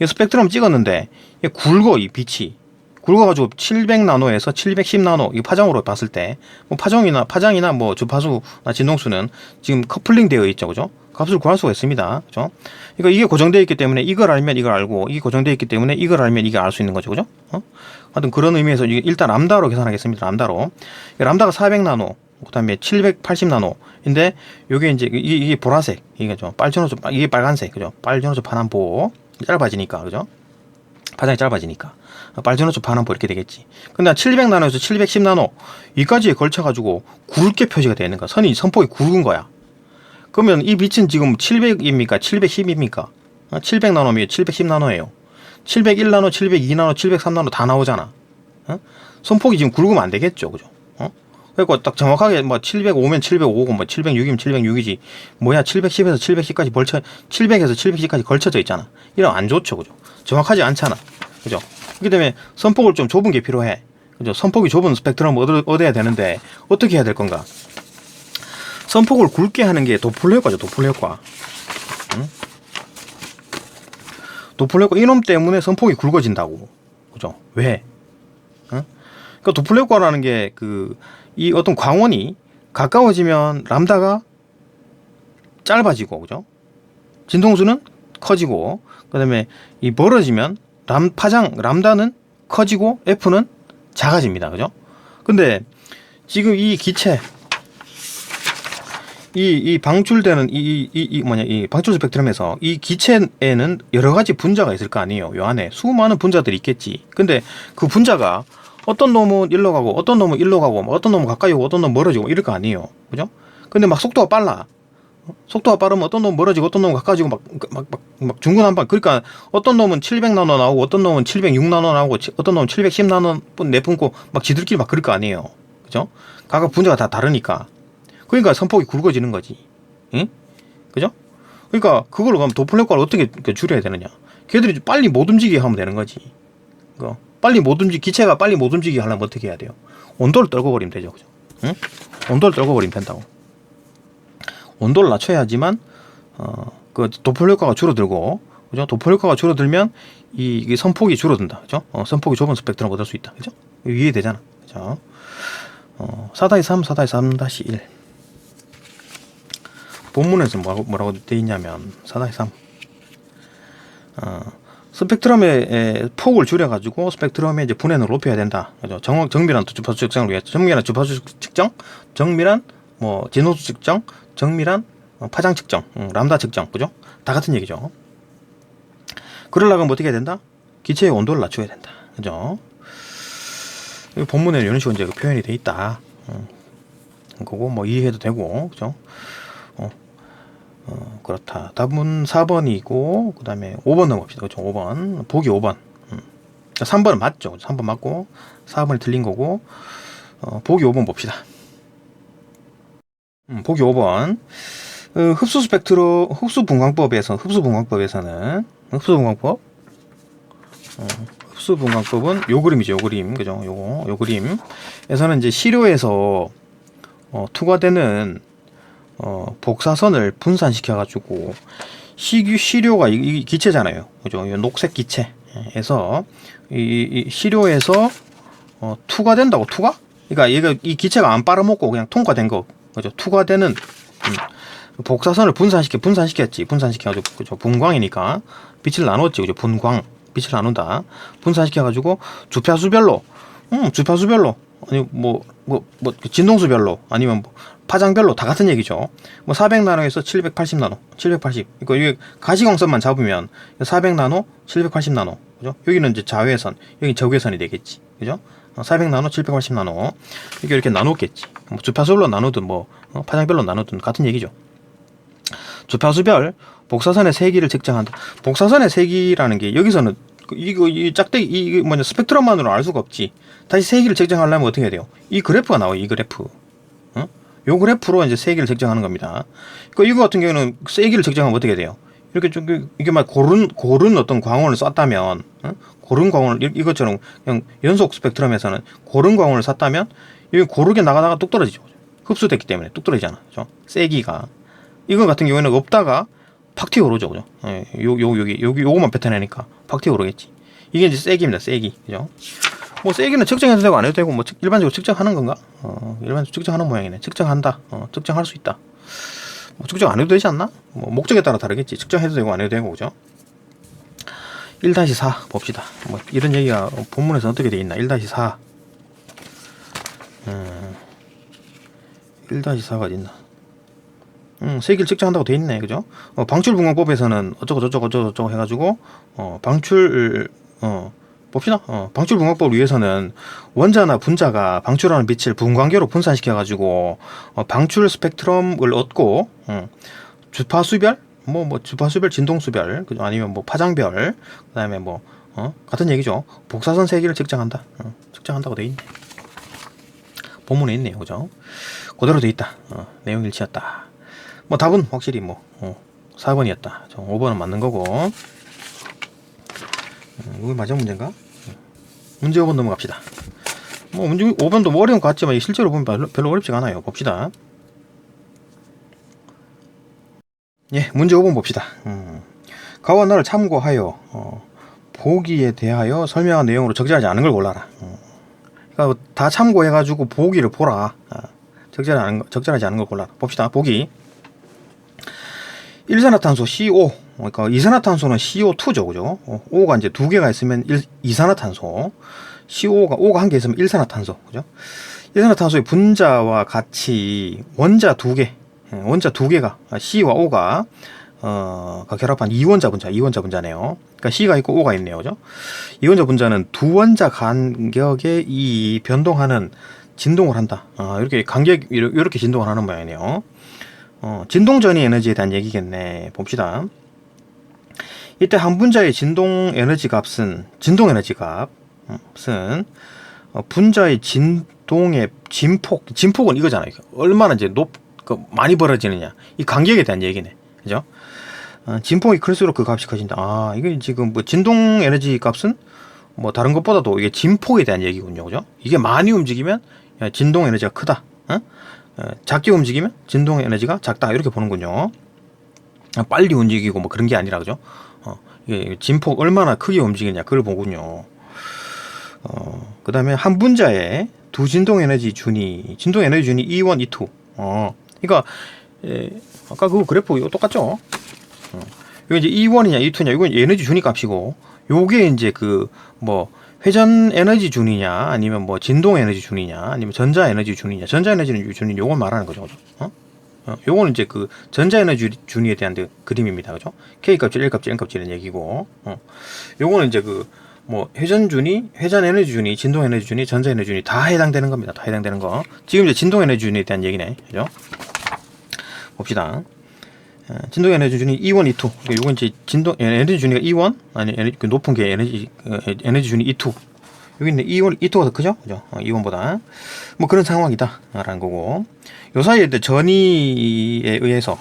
이 스펙트럼 찍었는데 이게 굵어, 이 빛이. 굵어가지고 700나노에서 710나노 이 파장으로 봤을 때 뭐 파장이나 뭐 주파수나 진동수는 지금 커플링 되어 있죠. 그죠? 값을 구할 수가 있습니다. 그죠? 그러니까 이게 고정되어 있기 때문에 이걸 알면 이걸 알고, 이게 고정되어 있기 때문에 이걸 알면 이걸 알 수 있는 거죠. 그죠? 하여튼 그런 의미에서 일단 람다로 계산하겠습니다. 람다로. 람다가 400나노, 그 다음에 780나노인데, 요게 이제, 이게 보라색, 이게 좀 빨전호수, 이게 빨간색, 그죠? 빨전호수 반환보, 짧아지니까, 그죠? 파장이 짧아지니까. 빨전호수 반환보 이렇게 되겠지. 근데 700나노에서 710나노, 여기까지에 걸쳐가지고 굵게 표시가 되어 있는 거야. 선폭이 굵은 거야. 그러면 이 빛은 지금 700입니까? 710입니까? 700나노면 710나노예요. 701나노, 702나노, 703나노 다 나오잖아. 선폭이 지금 굵으면 안 되겠죠. 그죠? 그러니까 딱 정확하게 뭐 705면 705고 뭐 706이면 706이지. 뭐야 710에서 710까지 700에서 710까지 걸쳐져 있잖아. 이러면 안 좋죠. 그죠? 정확하지 않잖아. 그죠? 그렇기 때문에 선폭을 좀 좁은 게 필요해. 그죠? 선폭이 좁은 스펙트럼을 얻어야 되는데 어떻게 해야 될 건가? 선폭을 굵게 하는 게 도플러 효과죠. 도플러 효과. 도플러 효과, 이놈 때문에 선폭이 굵어진다고. 그죠? 왜? 그러니까 도플러 효과라는 게 이 어떤 광원이 가까워지면 람다가 짧아지고, 그죠? 진동수는 커지고, 그 다음에 이 멀어지면 람다는 커지고 F는 작아집니다. 그죠? 근데 지금 이 기체, 이 방출되는 이 방출 스펙트럼에서 이 기체에는 여러 가지 분자가 있을 거 아니에요. 요 안에 수많은 분자들이 있겠지. 근데 그 분자가 어떤 놈은 일로 가고, 어떤 놈은 일로 가고, 어떤 놈은 가까이 오고, 어떤 놈은 멀어지고 이럴 거 아니에요. 그죠? 근데 막 속도가 빨라. 속도가 빠르면 어떤 놈은 멀어지고, 어떤 놈은 가까워지고, 막 중구난방. 그러니까 어떤 놈은 700나노 나오고, 어떤 놈은 706나노 나오고, 어떤 놈은 710나노 내뿜고, 막 지들끼리 막 그럴 거 아니에요. 그죠? 각각 분자가 다 다르니까. 그러니까 선폭이 굵어지는 거지. 응? 그죠? 그러니까 그걸 그럼 도플 효과를 어떻게 줄여야 되느냐? 걔들이 빨리 못 움직이게 하면 되는 거지. 그거 빨리 못 기체가 빨리 못 움직이게 하려면 어떻게 해야 돼요? 온도를 떨궈버리면 되죠. 그죠? 응? 온도를 떨궈버리면 된다고. 온도를 낮춰야지만 그 도플 효과가 줄어들고, 그죠? 도플 효과가 줄어들면 이 선폭이 줄어든다. 그죠? 선폭이 좁은 스펙트럼 얻을 수 있다. 그죠? 이해되잖아. 그죠? 4-3, 4-3-1. 본문에서 뭐라고 되어 있냐면 4-3. 스펙트럼의 폭을 줄여가지고 스펙트럼의 이제 분해를 높여야 된다. 그죠? 정밀한 주파수 측정을 위해 정밀한 주파수 측정, 정밀한 뭐 진호수 측정, 정밀한 파장 측정, 람다 측정, 그죠? 다 같은 얘기죠. 그러려면 어떻게 해야 된다? 기체의 온도를 낮춰야 된다. 그죠? 본문에 이런 식으로 이제 표현이 돼 있다. 그거 뭐 이해해도 되고, 그죠? 그렇다. 답은 4번이고, 그 다음에 5번 넘어갑시다. 그렇죠? 5번. 보기 5번. 3번은 맞죠? 3번 맞고, 4번이 틀린 거고, 보기 5번 봅시다. 보기 5번. 흡수 분광법에서는, 흡수분광법은 요 그림이죠. 요 그림. 그죠? 요 그림에서는 이제 시료에서, 투과되는 복사선을 분산시켜가지고 시료가 이 기체잖아요. 그죠? 이 녹색 기체에서 이 시료에서 투과된다고. 투과? 그러니까 얘가 이 기체가 안 빨아먹고 그냥 통과된 거. 그죠? 투과되는 복사선을 분산시켰지. 분산시켜가지고, 그죠? 분광이니까 빛을 나눴지. 그죠? 빛을 나눈다. 분산시켜가지고 주파수별로 아니 진동수별로 아니면 뭐 파장별로 다 같은 얘기죠. 뭐 400나노에서 780나노, 780. 그러니까 이게 가시광선만 잡으면 400나노, 780나노. 그죠? 여기는 이제 자외선, 여기 적외선이 되겠지. 그죠? 400나노, 780나노. 이렇게 나눴겠지. 뭐 주파수별로 나누든 뭐 파장별로 나누든 같은 얘기죠. 주파수별 복사선의 세기를 측정한다. 복사선의 세기라는 게 여기서는 이 짝대기 스펙트럼만으로 알 수가 없지. 다시 세기를 측정하려면 어떻게 해야 돼요? 이 그래프가 나와요. 이 그래프. 요 그래프로 이제 세기를 측정하는 겁니다. 이거 같은 경우는 세기를 측정하면 어떻게 돼요? 이렇게 좀 이게 막 고른 어떤 광원을 쐈다면, 고른 광원을 이것처럼 그냥 연속 스펙트럼에서는 고른 광원을 쐈다면 여기 고르게 나가다가 뚝 떨어지죠. 흡수됐기 때문에 뚝 떨어지잖아. 그죠? 세기가. 이거 같은 경우에는 없다가 팍 튀어오르죠. 그죠? 요거만 뱉어내니까 팍 튀어오르겠지. 이게 이제 세기입니다. 세기. 그죠? 뭐 세기는 측정해도 되고 안 해도 되고 뭐 일반적으로 측정하는 건가? 일반적으로 측정하는 모양이네. 측정한다. 측정할 수 있다. 뭐 측정 안 해도 되지 않나? 뭐 목적에 따라 다르겠지. 측정해도 되고 안 해도 되고. 그죠? 1-4 봅시다. 뭐 이런 얘기가 본문에서 어떻게 돼 있나? 1-4. 1-4가 어디 있나? 세기를 측정한다고 돼 있네. 그죠? 방출분광법에서는 어쩌고 해가지고 봅시다. 방출분광법을 위해서는 원자나 분자가 방출하는 빛을 분광계로 분산시켜가지고 방출 스펙트럼을 얻고 주파수별 주파수별 진동수별 아니면 뭐 파장별 그다음에 뭐 같은 얘기죠. 복사선 세기를 측정한다. 측정한다고 돼 있네. 본문에 있네요. 그죠? 그대로 돼 있다. 내용 일치였다. 뭐 답은 확실히 4번이었다. 5번은 맞는 거고. 이거 마지막 문제인가? 문제 5번 넘어갑시다. 뭐 문제 5번도 뭐 어려운 것 같지만 실제로 보면 별로 어렵지가 않아요. 봅시다. 예, 문제 5번 봅시다. 가원나를 참고하여 보기에 대하여 설명한 내용으로 적절하지 않은 걸 골라라. 그러니까 다 참고해가지고 보기를 보라. 적절하지 않은 걸 골라라. 봅시다. 보기. 일산화탄소 CO 그러니까 이산화탄소는 CO2죠, 그죠? O가 이제 두 개가 있으면 이산화탄소, O가 한 개 있으면 일산화탄소, 그죠? 일산화탄소의 분자와 같이 원자 두 개가 C와 O가 결합한 이원자 분자네요. 그러니까 C가 있고 O가 있네요, 그죠? 이원자 분자는 두 원자 간격에 이 변동하는 진동을 한다. 이렇게 이렇게 진동을 하는 모양이네요. 진동 전이 에너지에 대한 얘기겠네. 봅시다. 이때 한 분자의 진동 에너지 값은 분자의 진동의 진폭은 이거잖아요. 얼마나 이제 많이 벌어지느냐. 이 간격에 대한 얘기네. 그죠? 진폭이 클수록 그 값이 커진다. 이게 지금 뭐 진동 에너지 값은 뭐 다른 것보다도 이게 진폭에 대한 얘기군요. 그죠? 이게 많이 움직이면 진동 에너지가 크다. 작게 움직이면 진동 에너지가 작다. 이렇게 보는군요. 빨리 움직이고 뭐 그런 게 아니라, 그죠? 이게 진폭 얼마나 크게 움직이냐 그걸 보군요. 그 다음에 한 분자에 두 진동 에너지 준이 E1, E2. 그러니까 아까 그 그래프 이거 똑같죠? 이거 이제 E1이냐 E2냐 이건 에너지 준이 값이고, 요게 이제 그 뭐 회전 에너지 준이냐 아니면 뭐 진동 에너지 준이냐 아니면 전자 에너지 준이냐. 전자 에너지 준이 요걸 말하는 거죠. 요거는 이제 그 전자 에너지 준위에 대한 그림입니다. 그죠? K 값질, L 값질, N 값질이라는 얘기고, 요거는 이제 그 뭐 회전 에너지 준위, 진동 에너지 준위, 전자 에너지 준위 다 해당되는 겁니다. 다 해당되는 거. 지금 이제 진동 에너지 준위에 대한 얘기네. 그죠? 봅시다. 진동 에너지 준위 E1, E2. 그러니까 요건 이제 진동 에너지 준위가 E1, 아니 그 높은 게 에너지 준위 E2. 여기 있는 E1, E2가 더 크죠? 그죠? E1보다. 뭐 그런 상황이다. 라는 거고. 요 사이에 전이에 의해서,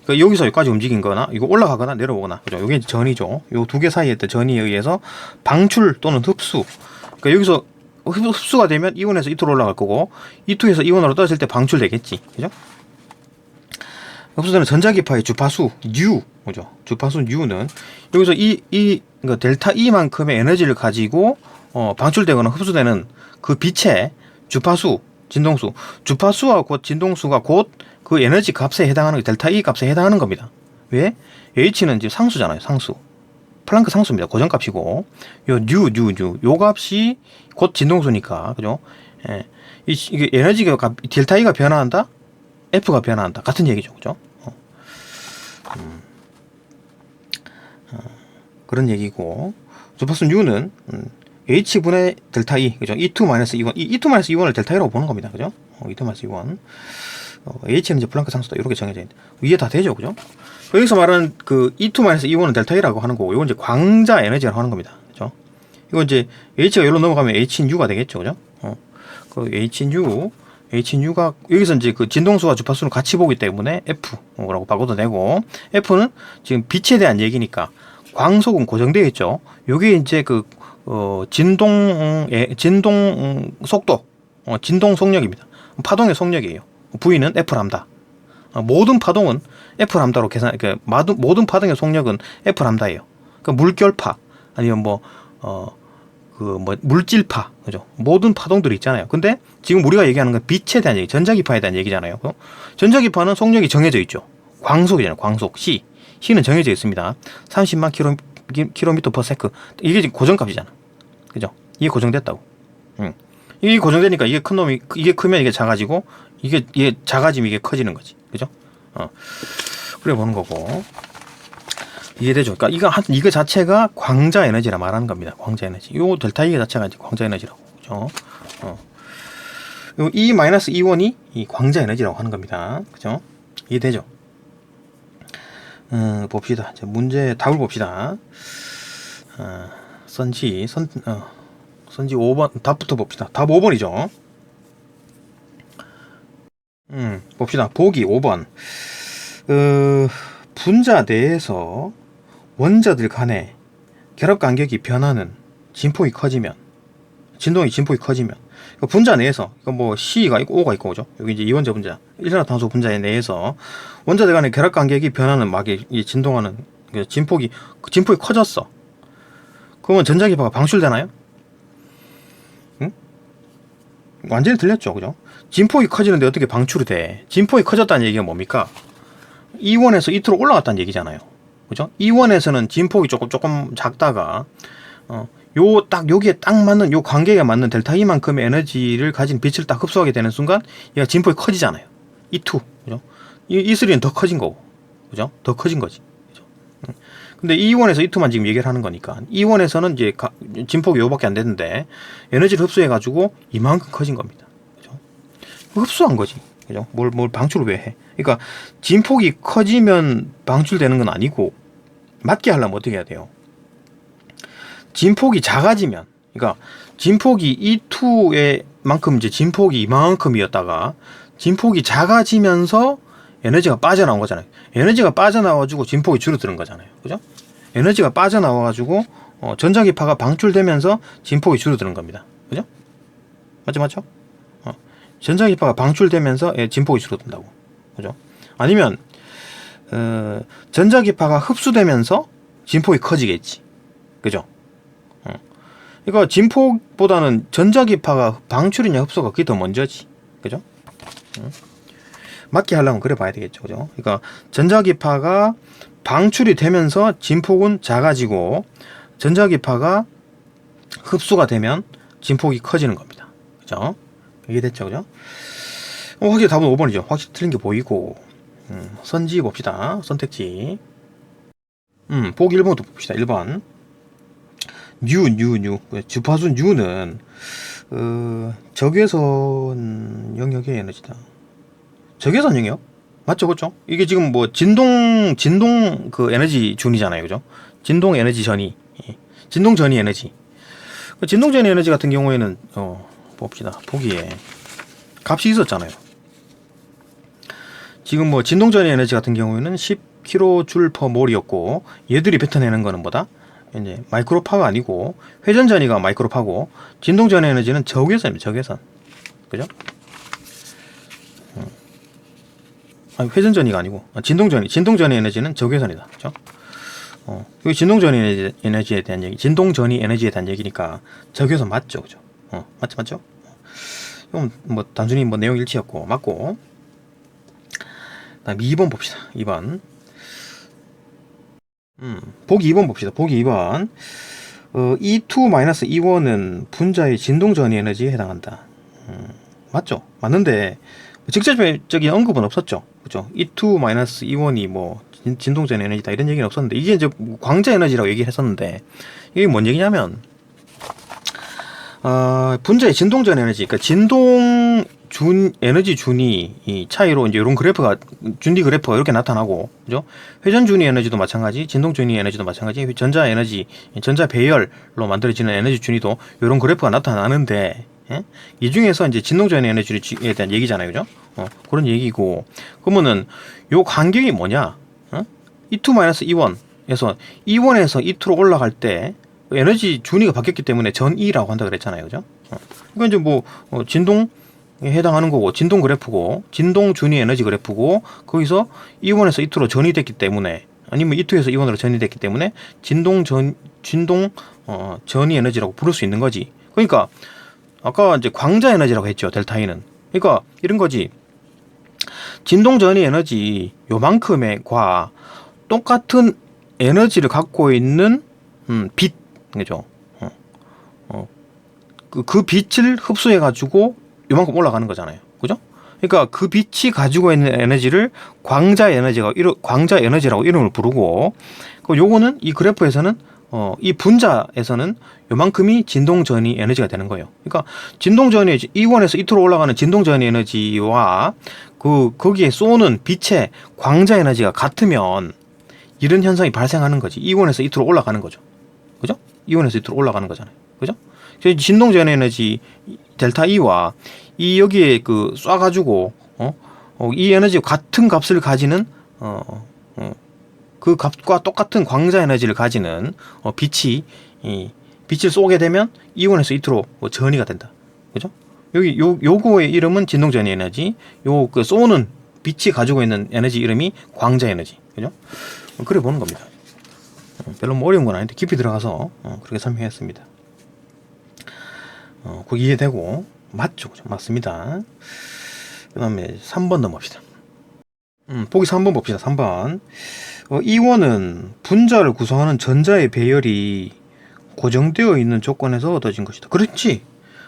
그러니까 여기서 여기까지 움직인 거나, 이거 올라가거나 내려오거나, 그죠? 요게 전이죠. 요 두 개 사이에 전이에 의해서 방출 또는 흡수. 그러니까 여기서 흡수가 되면 E1에서 E2로 올라갈 거고, E2에서 E1으로 떨어질 때 방출되겠지. 그죠? 흡수되는 전자기파의 주파수, U. 그죠? 주파수 U는 여기서 그러니까 델타 E만큼의 에너지를 가지고 방출되거나 흡수되는 그 빛의 주파수, 진동수, 주파수와 곧 진동수가 곧 그 에너지 값에 해당하는 델타 E 값에 해당하는 겁니다. 왜? H는 이제 상수잖아요. 상수. 플랑크 상수입니다. 고정값이고, 요 값이 곧 진동수니까, 그죠? 이게 에너지가 델타 E가 변화한다, F가 변화한다, 같은 얘기죠, 그죠? 그런 얘기고, 주파수 U는 H분의 델타 E, 그죠? E2-E1, E2-E1을 델타 E라고 보는 겁니다, 그죠? E2-E1. H는 이제 플랑크 상수다, 이렇게 정해져 있는데, 이해 다 되죠, 그죠? 여기서 말하는 그 E2-E1은 델타 E라고 하는 거고, 이건 이제 광자 에너지라고 하는 겁니다, 그죠? 이거 이제 H가 여기로 넘어가면 H인U가 되겠죠, 그죠? 그 H인U가 여기서 이제 그 진동수와 주파수는 같이 보기 때문에 F라고 바꿔도 되고, F는 지금 빛에 대한 얘기니까 광속은 고정되어 있죠. 요게 이제 그 진동 속도, 진동 속력입니다. 파동의 속력이에요. V는 F 람다. 모든 파동은 F 람다로 그러니까 모든 파동의 속력은 F 람다예요. 그러니까 물결파 아니면 물질파, 그죠? 모든 파동들이 있잖아요. 근데 지금 우리가 얘기하는 건 빛에 대한 얘기, 전자기파에 대한 얘기잖아요. 전자기파는 속력이 정해져 있죠. 광속이잖아요. 광속. C는 정해져 있습니다. 30만 킬로미터 per 세컨. 이게 지금 고정값이잖아. 그죠? 이게 고정됐다고. 이게 고정되니까 이게 크면 이게 작아지고, 이게 작아지면 이게 커지는 거지. 그죠? 그래 보는 거고. 이해되죠? 그러니까 이거 자체가 광자 에너지라 말하는 겁니다. 광자 에너지. 요 델타 E 자체가 이제 광자 에너지라고. 그죠? 요 E-E1이 이 광자 에너지라고 하는 겁니다. 그죠? 이해되죠? 봅시다. 문제 답을 봅시다. 선지 5번 답부터 봅시다. 답 5번이죠. 봅시다. 보기 5번. 분자 내에서 원자들 간의 결합 간격이 변하는 진동이 커지면, 그러니까 분자 내에서, 이거 뭐 C가 있고 O가 있고, 그죠? 여기 이제 이원자 분자, 일산화탄소 분자의 내에서 원자들 간의 결합 간격이 변하는, 막 진동하는 진폭이 커졌어. 그러면 전자기파가 방출되나요? 완전히 틀렸죠, 그죠? 진폭이 커지는데 어떻게 방출이 돼? 진폭이 커졌다는 얘기가 뭡니까? E1에서 E2로 올라갔다는 얘기잖아요. 그죠? 이원에서는 진폭이 조금 작다가 요 딱 여기에 딱 맞는 요 관계에 맞는 델타 E만큼의 에너지를 가진 빛을 딱 흡수하게 되는 순간 얘가 진폭이 커지잖아요. E2, 그죠? E3는 더 커진 거고, 그죠? 더 커진 거지. 그죠? 근데 E1에서 E2만 지금 얘기를 하는 거니까 E1에서는 이제 진폭이 요밖에 안 되는데 에너지를 흡수해 가지고 이만큼 커진 겁니다. 그죠? 흡수한 거지. 그죠? 뭘 방출을 왜 해? 그러니까 진폭이 커지면 방출되는 건 아니고 맞게 하려면 어떻게 해야 돼요? 진폭이 작아지면, 그러니까 진폭이 E2의 만큼 이제 진폭이 이만큼이었다가 진폭이 작아지면서 에너지가 빠져나온 거잖아요. 에너지가 빠져나와가지고 진폭이 줄어드는 거잖아요. 그죠? 에너지가 빠져나와가지고 전자기파가 방출되면서 진폭이 줄어드는 겁니다. 그죠? 맞죠? 전자기파가 방출되면서 진폭이 줄어든다고. 그죠? 아니면 전자기파가 흡수되면서 진폭이 커지겠지. 그죠? 그러니까 진폭보다는 전자기파가 방출이냐 흡수가 그게 더 먼저지. 그죠? 맞게 하려면 그래 봐야 되겠죠. 그죠? 그러니까 전자기파가 방출이 되면서 진폭은 작아지고 전자기파가 흡수가 되면 진폭이 커지는 겁니다. 그죠? 이해됐죠? 그죠? 확실히 답은 5번이죠. 확실히 틀린 게 보이고. 선지 봅시다. 선택지. 보기 1번부터 봅시다. 1번. 뉴. 주파수 뉴는 적외선 영역의 에너지다. 적외선 영역? 맞죠, 그렇죠? 이게 지금 뭐 진동 그 에너지 준이잖아요, 그죠? 진동 에너지 전이, 진동 전이 에너지. 진동 전이 에너지 같은 경우에는 봅시다. 보기에 값이 있었잖아요. 지금 뭐 진동 전이 에너지 같은 경우에는 10kJ/몰이었고 얘들이 뱉어내는 거는 뭐다? 이제 마이크로파가 아니고 회전 전이가 마이크로파고 진동 전이 에너지는 적외선입니다. 적외선. 그죠? 아니, 회전 전이가 아니고 진동 전이 에너지는 적외선이다. 그죠? 여기 진동 전이 에너지에 대한 얘기, 진동 전이 에너지에 대한 얘기니까 적외선 맞죠, 그죠? 맞죠? 이건 뭐 단순히 뭐 내용 일치였고 맞고. 다음 2번 봅시다. 2번. 보기 2번 봅시다. 보기 2번. E2-E1은 분자의 진동 전이 에너지에 해당한다. 맞죠? 맞는데 직접적인 언급은 없었죠. 그죠? E2-E1이 뭐 진동 전이 에너지다 이런 얘기는 없었는데 이게 이제 광자 에너지라고 얘기를 했었는데 이게 뭔 얘기냐면 분자의 진동 전 에너지, 그러니까 진동 준 에너지 준이 이 차이로 이제 이런 그래프가 준리 그래프가 이렇게 나타나고, 그죠? 회전 준위 에너지도 마찬가지, 진동 준위 에너지도 마찬가지, 전자 에너지, 전자 배열로 만들어지는 에너지 준위도 이런 그래프가 나타나는데, 이 중에서 이제 진동 전위 에너지에 대한 얘기잖아요, 그죠? 그런 얘기고, 그러면은 요 간격이 뭐냐? E2-E1에서 E1에서 E2로 올라갈 때 에너지 준위가 바뀌었기 때문에 전이라고 한다 그랬잖아요, 그죠? 그러니까 이제 뭐 진동 해당하는 거고, 진동 그래프고, 진동 준위 에너지 그래프고, 거기서 E1에서 E2로 전이됐기 때문에, 아니면 E2에서 E1으로 전이됐기 때문에 진동 전이 에너지라고 부를 수 있는 거지. 그러니까 아까 이제 광자 에너지라고 했죠, 델타 E는. 그러니까 이런 거지. 진동 전이 에너지 요만큼의 과 똑같은 에너지를 갖고 있는 빛, 그죠? 그 빛을 흡수해 가지고 요만큼 올라가는 거잖아요. 그죠? 그러니까 그 빛이 가지고 있는 에너지를 광자 에너지라고 이름을 부르고, 요거는 이 그래프에서는 이 분자에서는 요만큼이 진동 전이 에너지가 되는 거예요. 그러니까 진동 전이 E1에서 E2로 올라가는 진동 전이 에너지와 거기에 쏘는 빛의 광자 에너지가 같으면 이런 현상이 발생하는 거지. E1에서 E2로 올라가는 거죠. 그죠? E1에서 E2로 올라가는 거잖아요. 그죠? 진동 전이 에너지 델타 E와 이 여기에 그 쏴가지고 이 에너지 같은 값을 가지는 그 값과 똑같은 광자 에너지를 가지는 빛을 쏘게 되면 E1에서 E2로 전이가 된다. 그죠? 여기 요거의 이름은 진동 전이 에너지, 그 쏘는 빛이 가지고 있는 에너지 이름이 광자 에너지. 그죠? 그래 보는 겁니다. 별로 뭐 어려운 건 아닌데 깊이 들어가서 그렇게 설명했습니다. 그거 이해되고 맞죠? 그죠? 맞습니다. 그 다음에 3번 넘어갑시다. 보기 3번 봅시다. 3번. 이원은 분자를 구성하는 전자의 배열이 고정되어 있는 조건에서 얻어진 것이다. 그렇지.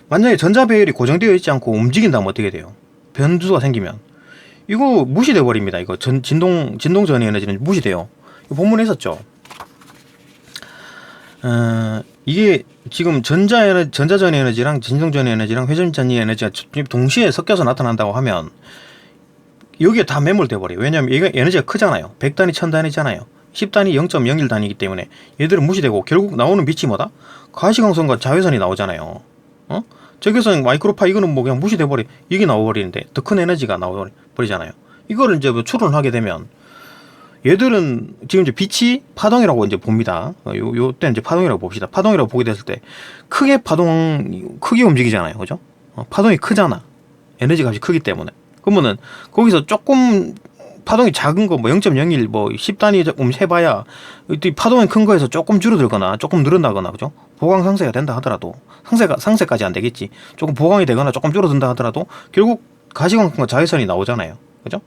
만약에 전자 배열이 고정되어 있지 않고 움직인다면 어떻게 돼요? 변수가 생기면 이거 무시돼 버립니다. 이거 진동 전위 에너지는 무시돼요. 이거 본문에 있었죠. 이게 지금 전자 전위 에너지랑 진동 전위 에너지랑 회전 전위 에너지가 동시에 섞여서 나타난다고 하면 여기에 다 매몰돼 버려요. 왜냐하면 얘가 에너지가 크잖아요. 100단위, 1000단위잖아요. 10단위 0.01단위이기 때문에 얘들은 무시되고 결국 나오는 빛이 뭐다? 가시광선과 자외선이 나오잖아요. 적외선 마이크로파 이거는 뭐 그냥 무시돼 버리. 이게 나와버리는데 더 큰 에너지가 나와버리잖아요. 이거를 이제 뭐 추론을 하게 되면 얘들은 지금 이제 빛이 파동이라고 이제 봅니다. 요 때는 이제 파동이라고 봅시다. 파동이라고 보게 됐을 때 크게 움직이잖아요. 그죠? 파동이 크잖아. 에너지 값이 크기 때문에. 그러면은 거기서 조금 파동이 작은 거 뭐 0.01 뭐 10단위 해봐야 파동이 큰 거에서 조금 줄어들거나 조금 늘어나거나 그죠? 보강 상쇄가 된다 하더라도 상쇄까지 안 되겠지. 조금 보강이 되거나 조금 줄어든다 하더라도 결국 가시광선과 자외선이 나오잖아요. 그죠?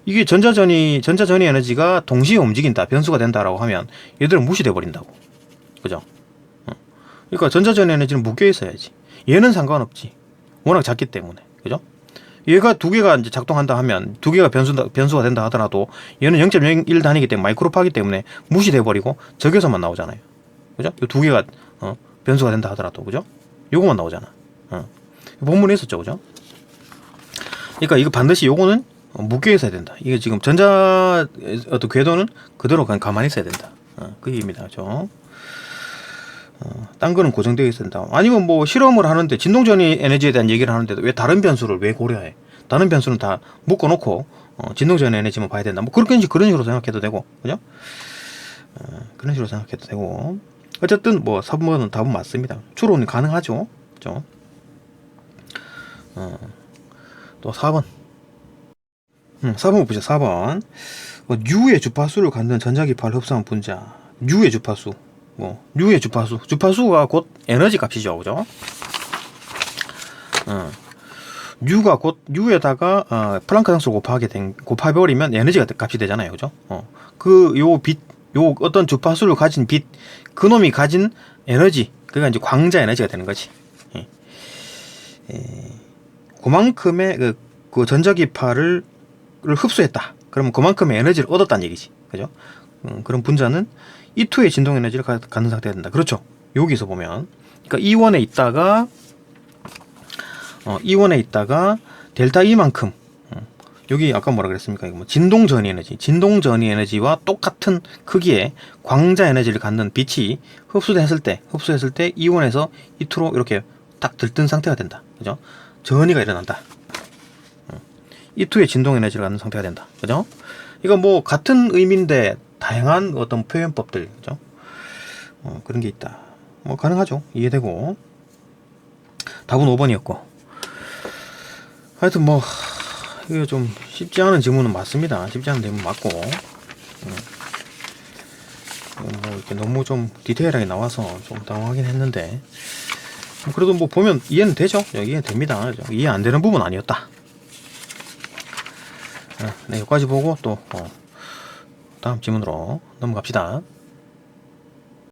이게 전자전위 에너지가 동시에 움직인다, 변수가 된다라고 하면 얘들은 무시돼 버린다고. 그죠? 그러니까 전자전위 에너지는 묶여 있어야지. 얘는 상관없지. 워낙 작기 때문에. 그죠? 얘가 두 개가 이제 작동한다 하면 두 개가 변수가 된다 하더라도 얘는 0.01 단위이기 때문에 마이크로파기 때문에 무시돼 버리고 적외선만 나오잖아요. 그죠? 이 두 개가 변수가 된다 하더라도 그죠? 요거만 나오잖아. 본문에 있었죠, 그죠? 그러니까 이거 반드시 요거는 묶여 있어야 된다. 이게 지금 전자 어떤 궤도는 그대로 그냥 가만히 있어야 된다. 그 얘기입니다, 그죠? 딴 거는 고정되어 있어야 된다. 아니면 뭐 실험을 하는데 진동전위 에너지에 대한 얘기를 하는데도 왜 다른 변수를 왜 고려해? 다른 변수는 다 묶어놓고 진동전위 에너지만 봐야 된다. 뭐 그런 식으로 생각해도 되고, 그죠? 그런 식으로 생각해도 되고. 어쨌든 뭐 3번은 답은 맞습니다. 추론이 가능하죠, 그죠? 또 4번. 4번 보죠. 4번. U의 주파수를 갖는 전자기파를 흡수한 분자. U의 주파수. U의 주파수가 곧 에너지 값이죠, 그죠? U가 곧 U에다가 플랑크 상수를 곱해버리면 에너지가 값이 되잖아요, 그죠? 요 어떤 주파수를 가진 빛, 그놈이 가진 에너지, 그게 이제 광자 에너지가 되는 거지. 그만큼의 그 전자기파를 흡수했다. 그러면 그만큼의 에너지를 얻었다는 얘기지, 그죠? 그런 분자는 E2의 진동 에너지를 갖는 상태가 된다. 그렇죠. 여기서 보면, 그러니까 E1에 있다가 델타 E만큼, 여기 아까 뭐라 그랬습니까? 이거 뭐 진동 전위 에너지와 똑같은 크기의 광자 에너지를 갖는 빛이 흡수했을 때 E1에서 E2로 이렇게 딱 들뜬 상태가 된다. 그죠? 전위가 일어난다. E2의 진동 에너지를 갖는 상태가 된다. 그죠? 이거 뭐 같은 의미인데 다양한 어떤 표현법들, 그죠? 그런 게 있다. 뭐 가능하죠. 이해되고. 답은 5번이었고. 하여튼 뭐 이거 좀 쉽지 않은 질문은 맞습니다. 쉽지 않은 질문 맞고. 뭐 이렇게 너무 좀 디테일하게 나와서 좀 당황하긴 했는데. 그래도 뭐 보면 이해는 되죠. 이해 됩니다. 그죠? 이해 안 되는 부분 아니었다. 네, 여기까지 보고 또 다음 질문으로 넘어갑시다.